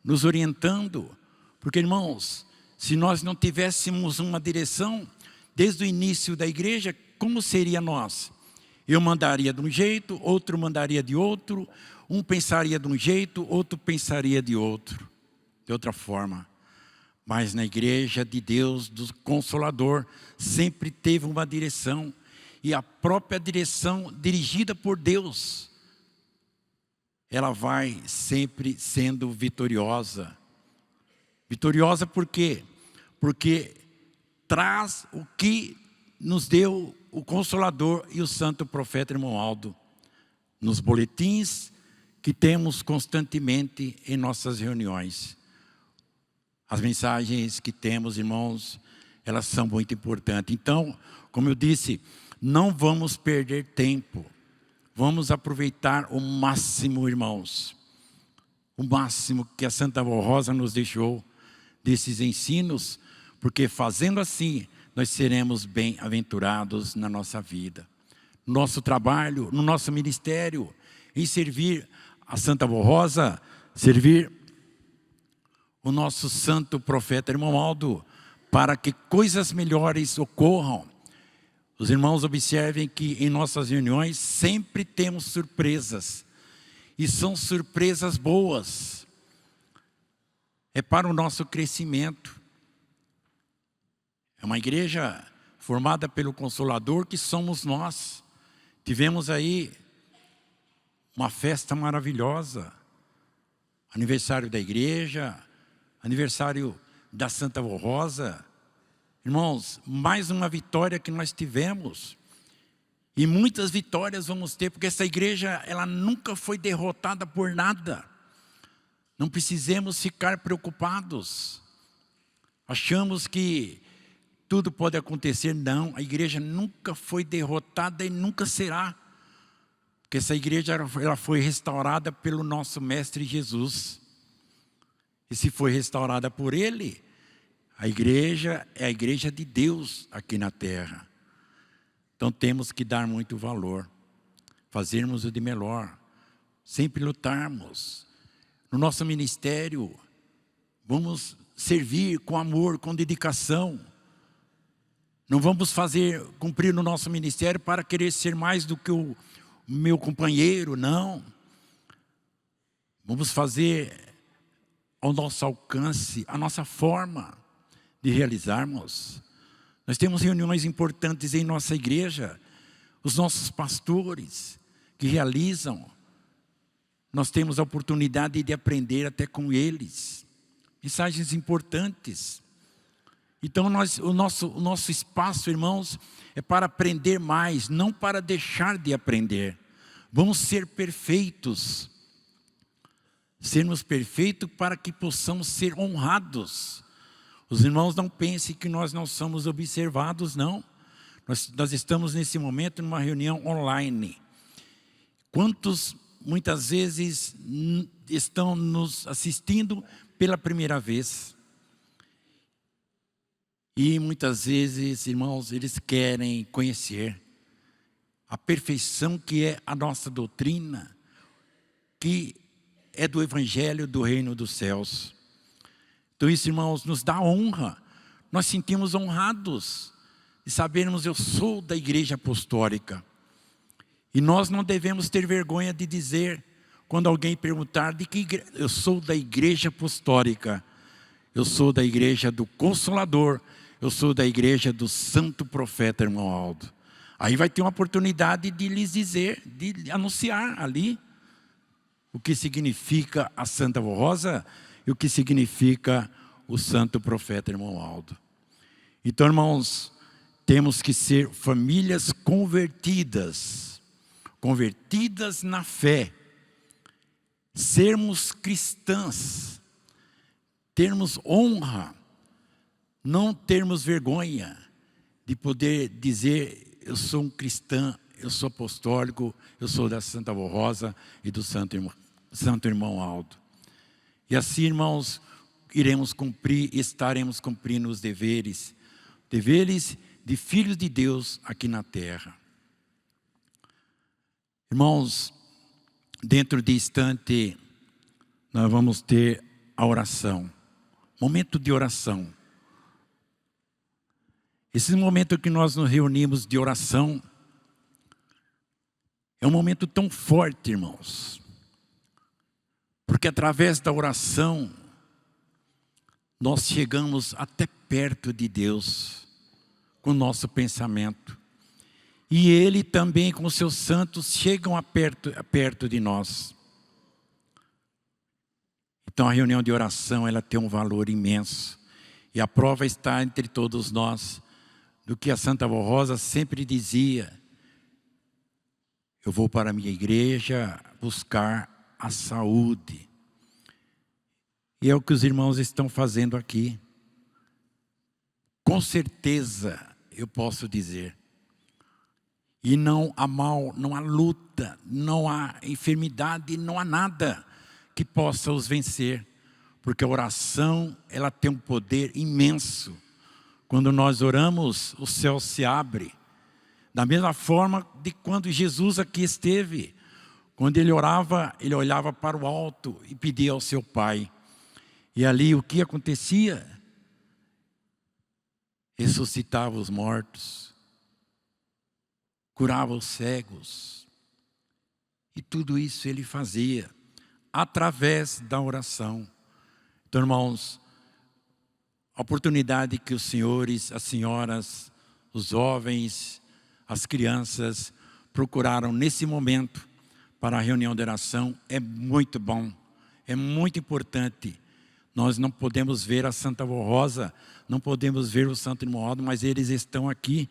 nos orientando. Porque, irmãos, se nós não tivéssemos uma direção, desde o início da igreja, como seria nós? Eu mandaria de um jeito, outro mandaria de outro, um pensaria de um jeito, outro pensaria de outra forma. Mas na igreja de Deus, do Consolador, sempre teve uma direção. E a própria direção dirigida por Deus, ela vai sempre sendo vitoriosa. Vitoriosa por quê? Porque traz o que nos deu o Consolador e o santo profeta irmão Aldo. Nos boletins que temos constantemente em nossas reuniões. As mensagens que temos, irmãos, elas são muito importantes. Então, como eu disse, não vamos perder tempo. Vamos aproveitar o máximo, irmãos. O máximo que a Santa Avó Rosa nos deixou desses ensinos, porque fazendo assim, nós seremos bem-aventurados na nossa vida. No nosso trabalho, no nosso ministério, em servir a Santa Avó Rosa, servir o nosso santo profeta irmão Aldo, para que coisas melhores ocorram. Os irmãos observem que em nossas reuniões sempre temos surpresas. E são surpresas boas. É para o nosso crescimento. É uma igreja formada pelo Consolador, que somos nós. Tivemos aí uma festa maravilhosa. Aniversário da igreja, aniversário da Santa Avó Rosa. Irmãos, mais uma vitória que nós tivemos. E muitas vitórias vamos ter, porque essa igreja, ela nunca foi derrotada por nada. Não precisamos ficar preocupados. Achamos que tudo pode acontecer. Não, a igreja nunca foi derrotada e nunca será. Porque essa igreja ela foi restaurada pelo nosso Mestre Jesus. E se foi restaurada por Ele, a igreja é a igreja de Deus aqui na terra. Então temos que dar muito valor, fazermos o de melhor, sempre lutarmos. No nosso ministério, vamos servir com amor, com dedicação. Não vamos cumprir no nosso ministério para querer ser mais do que o meu companheiro, não. Vamos fazer ao nosso alcance, a nossa forma de realizarmos. Nós temos reuniões importantes em nossa igreja, os nossos pastores que realizam. Nós temos a oportunidade de aprender até com eles. Mensagens importantes. Então o nosso espaço, irmãos, é para aprender mais, não para deixar de aprender. Vamos ser perfeitos. Sermos perfeitos para que possamos ser honrados. Os irmãos não pensem que nós não somos observados, não. Nós estamos nesse momento numa reunião online. Quantos muitas vezes estão nos assistindo pela primeira vez? E muitas vezes, irmãos, eles querem conhecer a perfeição que é a nossa doutrina, que é do Evangelho do Reino dos Céus. Então isso, irmãos, nos dá honra. Nós sentimos honrados de sabermos eu sou da igreja apostólica. E nós não devemos ter vergonha de dizer, quando alguém perguntar de que igreja, eu sou da igreja apostólica, eu sou da igreja do Consolador, eu sou da igreja do Santo Profeta, irmão Aldo. Aí vai ter uma oportunidade de lhes dizer, de anunciar ali o que significa a Santa Avó Rosa e o que significa o Santo Profeta, irmão Aldo. Então, irmãos, temos que ser famílias convertidas na fé, sermos cristãs, termos honra, não termos vergonha de poder dizer, eu sou um cristão, eu sou apostólico, eu sou da Santa Avó Rosa e do Santo Irmão Aldo. E assim, irmãos, iremos cumprir, estaremos cumprindo os deveres de filhos de Deus aqui na terra. Irmãos, dentro de instante, nós vamos ter a oração. Momento de oração. Esse momento que nós nos reunimos de oração, é um momento tão forte, irmãos. Porque através da oração, nós chegamos até perto de Deus, com o nosso pensamento. E Ele também, com os seus santos, chegam perto de nós. Então a reunião de oração, ela tem um valor imenso. E a prova está entre todos nós, do que a Santa Avó Rosa sempre dizia. Eu vou para a minha igreja buscar a saúde. E é o que os irmãos estão fazendo aqui. Com certeza, eu posso dizer. E não há mal, não há luta, não há enfermidade, não há nada que possa os vencer. Porque a oração, ela tem um poder imenso. Quando nós oramos, o céu se abre. Da mesma forma de quando Jesus aqui esteve. Quando ele orava, ele olhava para o alto e pedia ao seu Pai. E ali o que acontecia? Ressuscitava os mortos. Curava os cegos. E tudo isso ele fazia através da oração. Então, irmãos, a oportunidade que os senhores, as senhoras, os jovens, as crianças procuraram nesse momento para a reunião de oração é muito bom, é muito importante. Nós não podemos ver a Santa Avó Rosa, não podemos ver o Santo Irmão Aldo, mas eles estão aqui.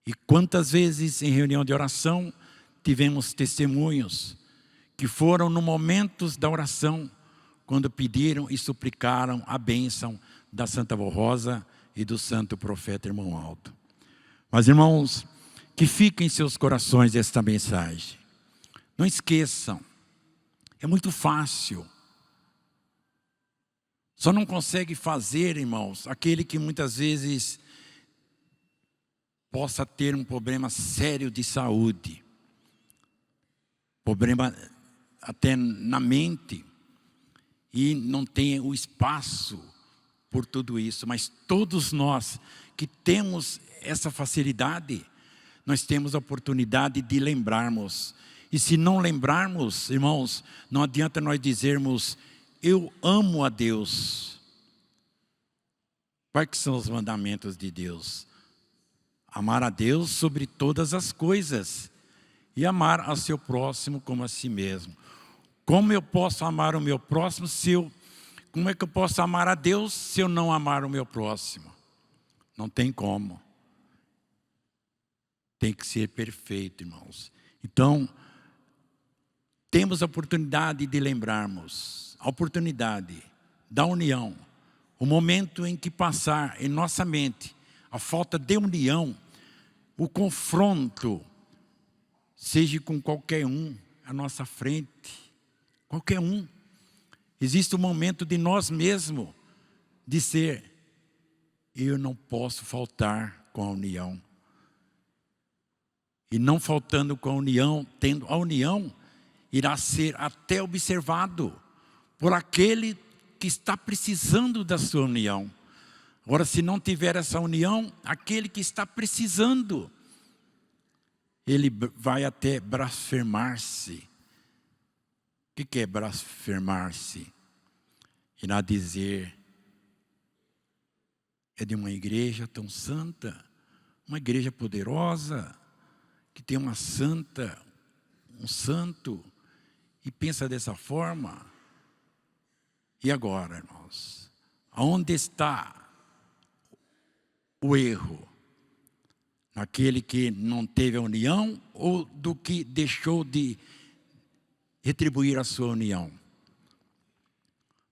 E quantas vezes em reunião de oração tivemos testemunhos que foram no momentos da oração, quando pediram e suplicaram a bênção da Santa Avó Rosa e do Santo Profeta Irmão Aldo. Mas, irmãos, que fique em seus corações esta mensagem. Não esqueçam, é muito fácil. Só não consegue fazer, irmãos, aquele que muitas vezes possa ter um problema sério de saúde, problema até na mente, e não tem o espaço por tudo isso. Mas todos nós que temos essa facilidade, nós temos a oportunidade de lembrarmos. E se não lembrarmos, irmãos, não adianta nós dizermos, eu amo a Deus. Quais são os mandamentos de Deus? Amar a Deus sobre todas as coisas e amar ao seu próximo como a si mesmo. Como eu posso amar o meu próximo como é que eu posso amar a Deus se eu não amar o meu próximo? Não tem como. Tem que ser perfeito, irmãos. Então, temos a oportunidade de lembrarmos, a oportunidade da união, o momento em que passar em nossa mente a falta de união, o confronto, seja com qualquer um à nossa frente, qualquer um. Existe um momento de nós mesmos dizer, eu não posso faltar com a união. E não faltando com a união, tendo a união, irá ser até observado por aquele que está precisando da sua união. Agora, se não tiver essa união, aquele que está precisando, ele vai até blasfemar-se. O que é blasfemar-se? Irá dizer, é de uma igreja tão santa, uma igreja poderosa, que tem uma santa, um santo, e pensa dessa forma. E agora, irmãos, aonde está o erro? Naquele que não teve a união ou do que deixou de retribuir a sua união?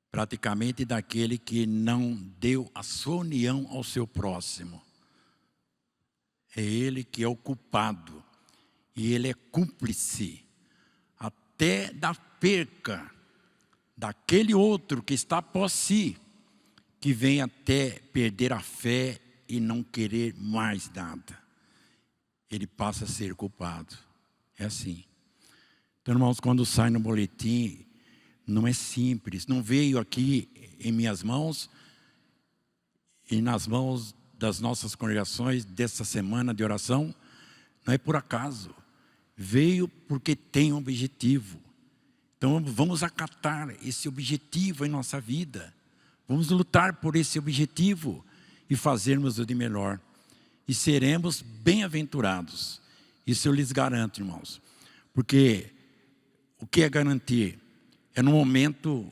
Praticamente daquele que não deu a sua união ao seu próximo. É ele que é o culpado. E ele é cúmplice até da perca daquele outro que está após si, que vem até perder a fé e não querer mais nada. Ele passa a ser culpado. É assim. Então, irmãos, quando sai no boletim, não é simples. Não veio aqui em minhas mãos e nas mãos das nossas congregações dessa semana de oração. Não é por acaso. Veio porque tem um objetivo. Então vamos acatar esse objetivo em nossa vida. Vamos lutar por esse objetivo e fazermos o de melhor. E seremos bem-aventurados. Isso eu lhes garanto, irmãos. Porque o que é garantir? É no momento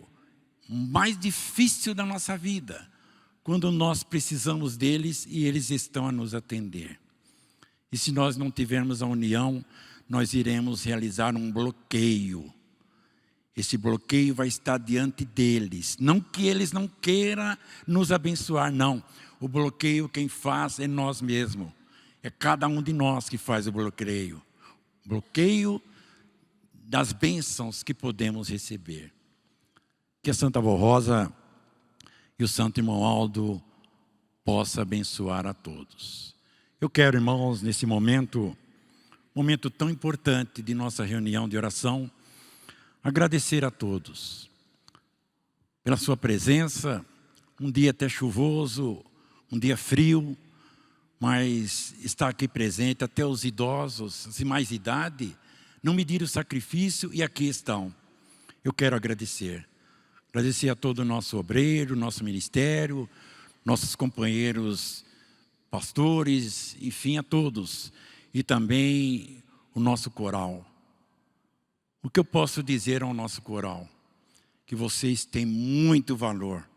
mais difícil da nossa vida, quando nós precisamos deles e eles estão a nos atender. E se nós não tivermos a união, nós iremos realizar um bloqueio. Esse bloqueio vai estar diante deles. Não que eles não queiram nos abençoar, não. O bloqueio quem faz é nós mesmos. É cada um de nós que faz o bloqueio. Bloqueio das bênçãos que podemos receber. Que a Santa Avó Rosa e o Santo Irmão Aldo possa abençoar a todos. Eu quero, irmãos, nesse momento tão importante de nossa reunião de oração, agradecer a todos pela sua presença. Um dia até chuvoso, um dia frio, mas está aqui presente, até os idosos, de mais idade, não mediram o sacrifício e aqui estão. Eu quero agradecer. Agradecer a todo o nosso obreiro, nosso ministério, nossos companheiros pastores, enfim, a todos. E também o nosso coral. O que eu posso dizer ao nosso coral? Que vocês têm muito valor.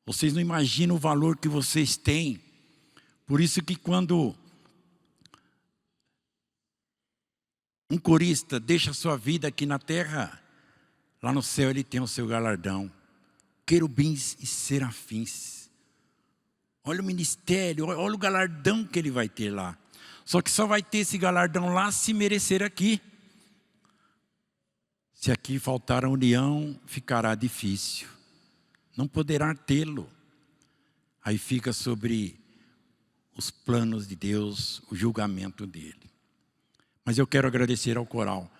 Vocês não imaginam o valor que vocês têm. Por isso que quando um corista deixa a sua vida aqui na terra, lá no céu ele tem o seu galardão. querubins e serafins. Olha o ministério, olha o galardão que ele vai ter lá. Só que só vai ter esse galardão lá se merecer aqui. Se aqui faltar a união, ficará difícil. Não poderá tê-lo. Aí fica sobre os planos de Deus, o julgamento dele. Mas eu quero agradecer ao coral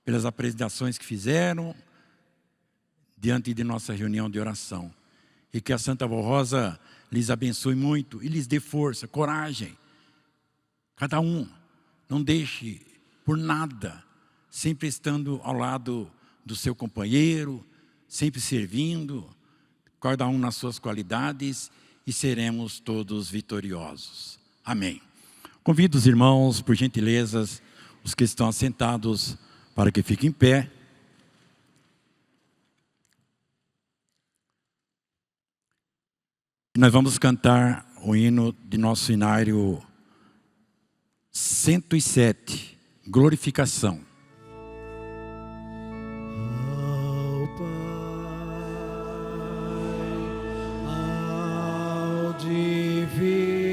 pelas apresentações que fizeram diante de nossa reunião de oração. E que a Santa Avó Rosa lhes abençoe muito e lhes dê força, coragem. Cada um, não deixe por nada, sempre estando ao lado do seu companheiro, sempre servindo, cada um nas suas qualidades, e seremos todos vitoriosos. Amém. Convido os irmãos, por gentileza, os que estão assentados, para que fiquem em pé. Nós vamos cantar o hino de nosso inário 107, Glorificação. Ao Pai, ao Divino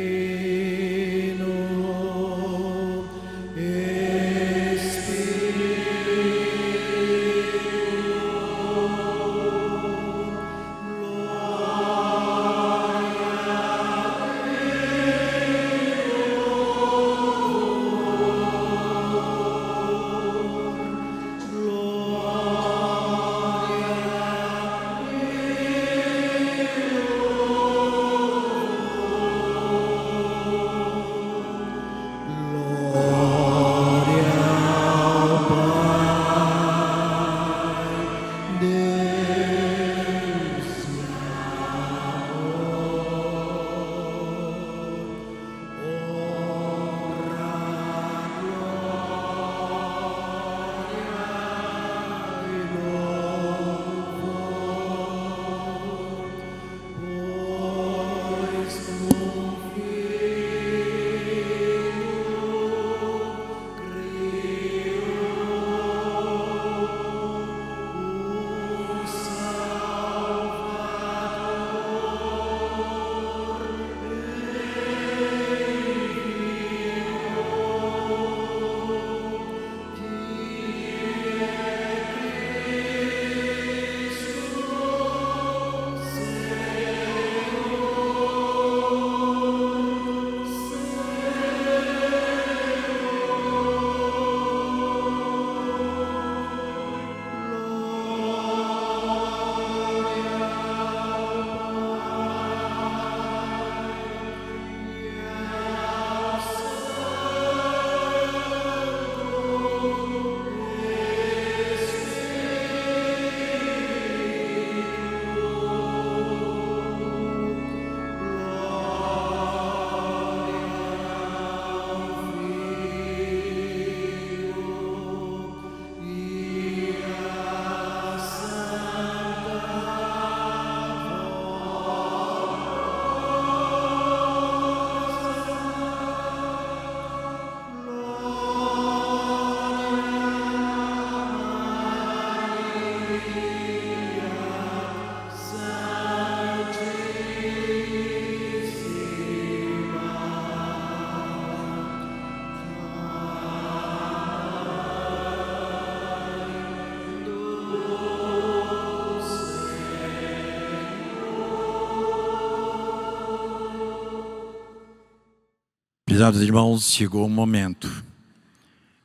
Prezados irmãos, chegou o momento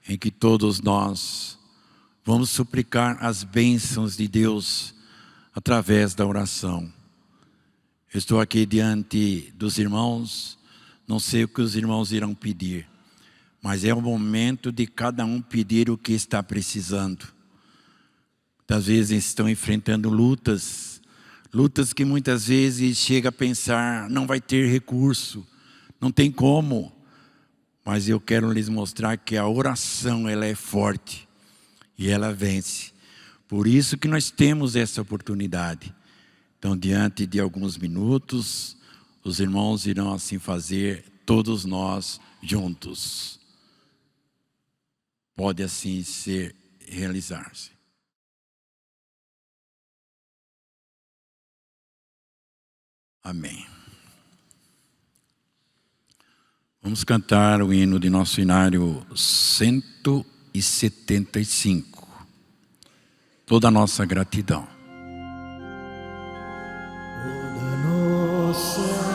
em que todos nós vamos suplicar as bênçãos de Deus através da oração. Eu estou aqui diante dos irmãos, não sei o que os irmãos irão pedir, mas é o momento de cada um pedir o que está precisando. Muitas vezes estão enfrentando lutas que muitas vezes chega a pensar, não vai ter recurso, não tem como. Mas eu quero lhes mostrar que a oração ela é forte e ela vence. Por isso que nós temos essa oportunidade. Então, diante de alguns minutos, os irmãos irão assim fazer, todos nós juntos. Pode assim realizar-se. Amém. Vamos cantar o hino de nosso inário 175. Toda a nossa gratidão. Toda nossa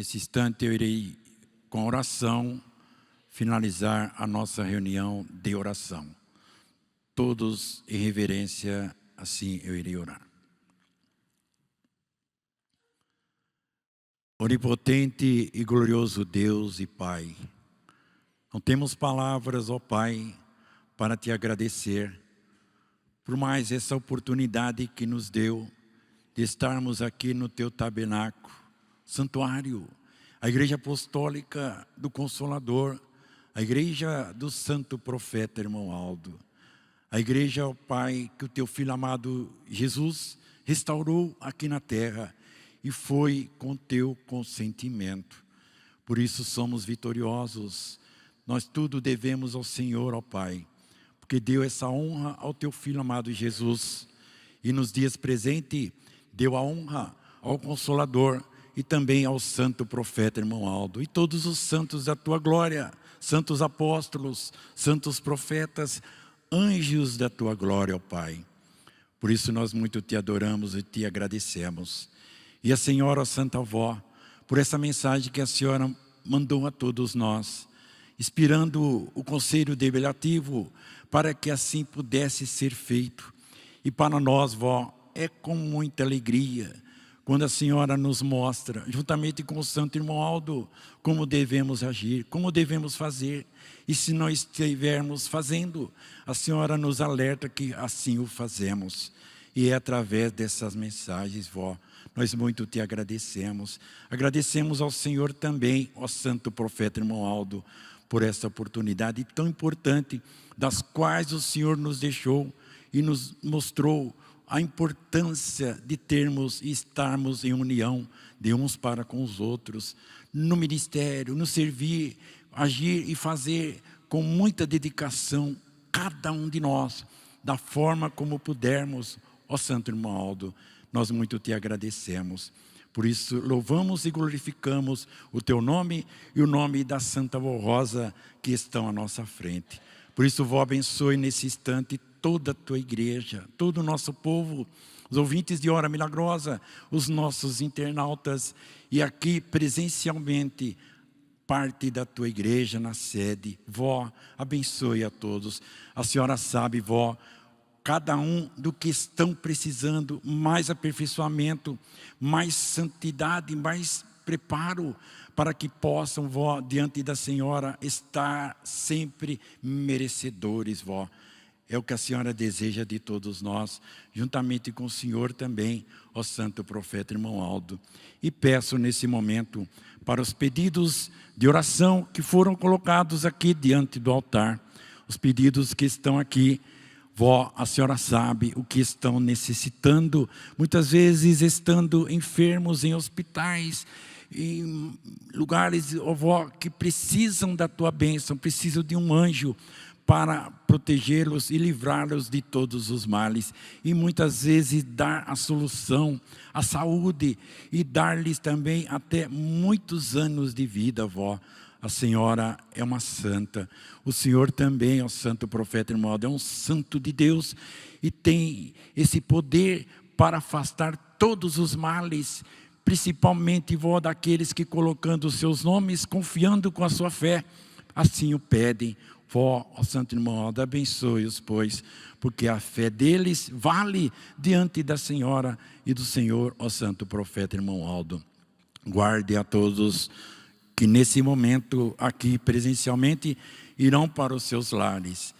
Nesse instante eu irei, com a oração, finalizar a nossa reunião de oração. Todos em reverência, assim eu irei orar. Onipotente e glorioso Deus e Pai, não temos palavras, ó Pai, para te agradecer por mais essa oportunidade que nos deu de estarmos aqui no teu tabernáculo, santuário, a igreja apostólica do Consolador, a igreja do santo profeta irmão Aldo, a igreja, ó Pai, que o teu filho amado Jesus restaurou aqui na terra e foi com teu consentimento. Por isso somos vitoriosos, nós tudo devemos ao Senhor, ó Pai, porque deu essa honra ao teu filho amado Jesus e nos dias presentes deu a honra ao Consolador e também ao santo profeta irmão Aldo, e todos os santos da tua glória, santos apóstolos, santos profetas, anjos da tua glória, ó Pai. Por isso nós muito te adoramos e te agradecemos. E a Senhora, a Santa Avó, por essa mensagem que a Senhora mandou a todos nós, inspirando o Conselho Deliberativo para que assim pudesse ser feito. E para nós, vó, é com muita alegria quando a Senhora nos mostra, juntamente com o santo irmão Aldo, como devemos agir, como devemos fazer. E se nós estivermos fazendo, a Senhora nos alerta que assim o fazemos. E é através dessas mensagens, vó, nós muito te agradecemos. Agradecemos ao Senhor também, ao santo profeta irmão Aldo, por essa oportunidade tão importante, das quais o Senhor nos deixou e nos mostrou a importância de termos e estarmos em união de uns para com os outros, no ministério, no servir, agir e fazer com muita dedicação, cada um de nós, da forma como pudermos. Ó santo irmão Aldo, nós muito te agradecemos. Por isso louvamos e glorificamos o teu nome e o nome da Santa Avó Rosa que estão à nossa frente. Por isso, vó, abençoe nesse instante toda a tua igreja, todo o nosso povo, os ouvintes de Hora Milagrosa, os nossos internautas e aqui presencialmente, parte da tua igreja na sede. Vó, abençoe a todos. A senhora sabe, vó, cada um do que estão precisando, mais aperfeiçoamento, mais santidade, mais preparo, para que possam, vó, diante da Senhora, estar sempre merecedores, vó. É o que a Senhora deseja de todos nós, juntamente com o Senhor também, ó santo profeta irmão Aldo. E peço nesse momento para os pedidos de oração que foram colocados aqui diante do altar, os pedidos que estão aqui. Vó, a senhora sabe o que estão necessitando, muitas vezes estando enfermos em hospitais, em lugares, ó vó, que precisam da tua bênção, precisam de um anjo para protegê-los e livrá-los de todos os males. E muitas vezes dar a solução, a saúde e dar-lhes também até muitos anos de vida, vó. A senhora é uma santa. O senhor também, ó santo profeta irmão Aldo, é um santo de Deus e tem esse poder para afastar todos os males, principalmente, vó, daqueles que colocando os seus nomes, confiando com a sua fé, assim o pedem. Vó, ó santo irmão Aldo, abençoe-os, pois, porque a fé deles vale diante da Senhora e do Senhor, ó santo profeta irmão Aldo. Guarde a todos que nesse momento aqui presencialmente irão para os seus lares.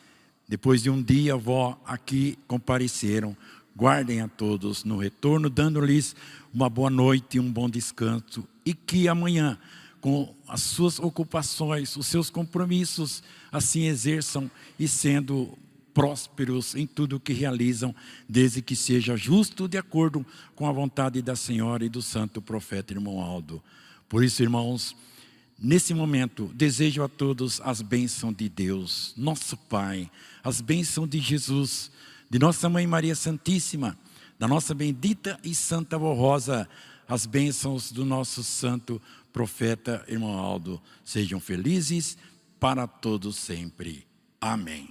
Depois de um dia, vó, aqui compareceram. Guardem a todos no retorno, dando-lhes uma boa noite e um bom descanso. E que amanhã, com as suas ocupações, os seus compromissos, assim exerçam e sendo prósperos em tudo o que realizam, desde que seja justo de acordo com a vontade da Senhora e do santo profeta irmão Aldo. Por isso, irmãos, nesse momento, desejo a todos as bênçãos de Deus, nosso Pai, as bênçãos de Jesus, de nossa Mãe Maria Santíssima, da nossa bendita e santa Avó Rosa, as bênçãos do nosso santo profeta irmão Aldo. Sejam felizes para todos sempre. Amém.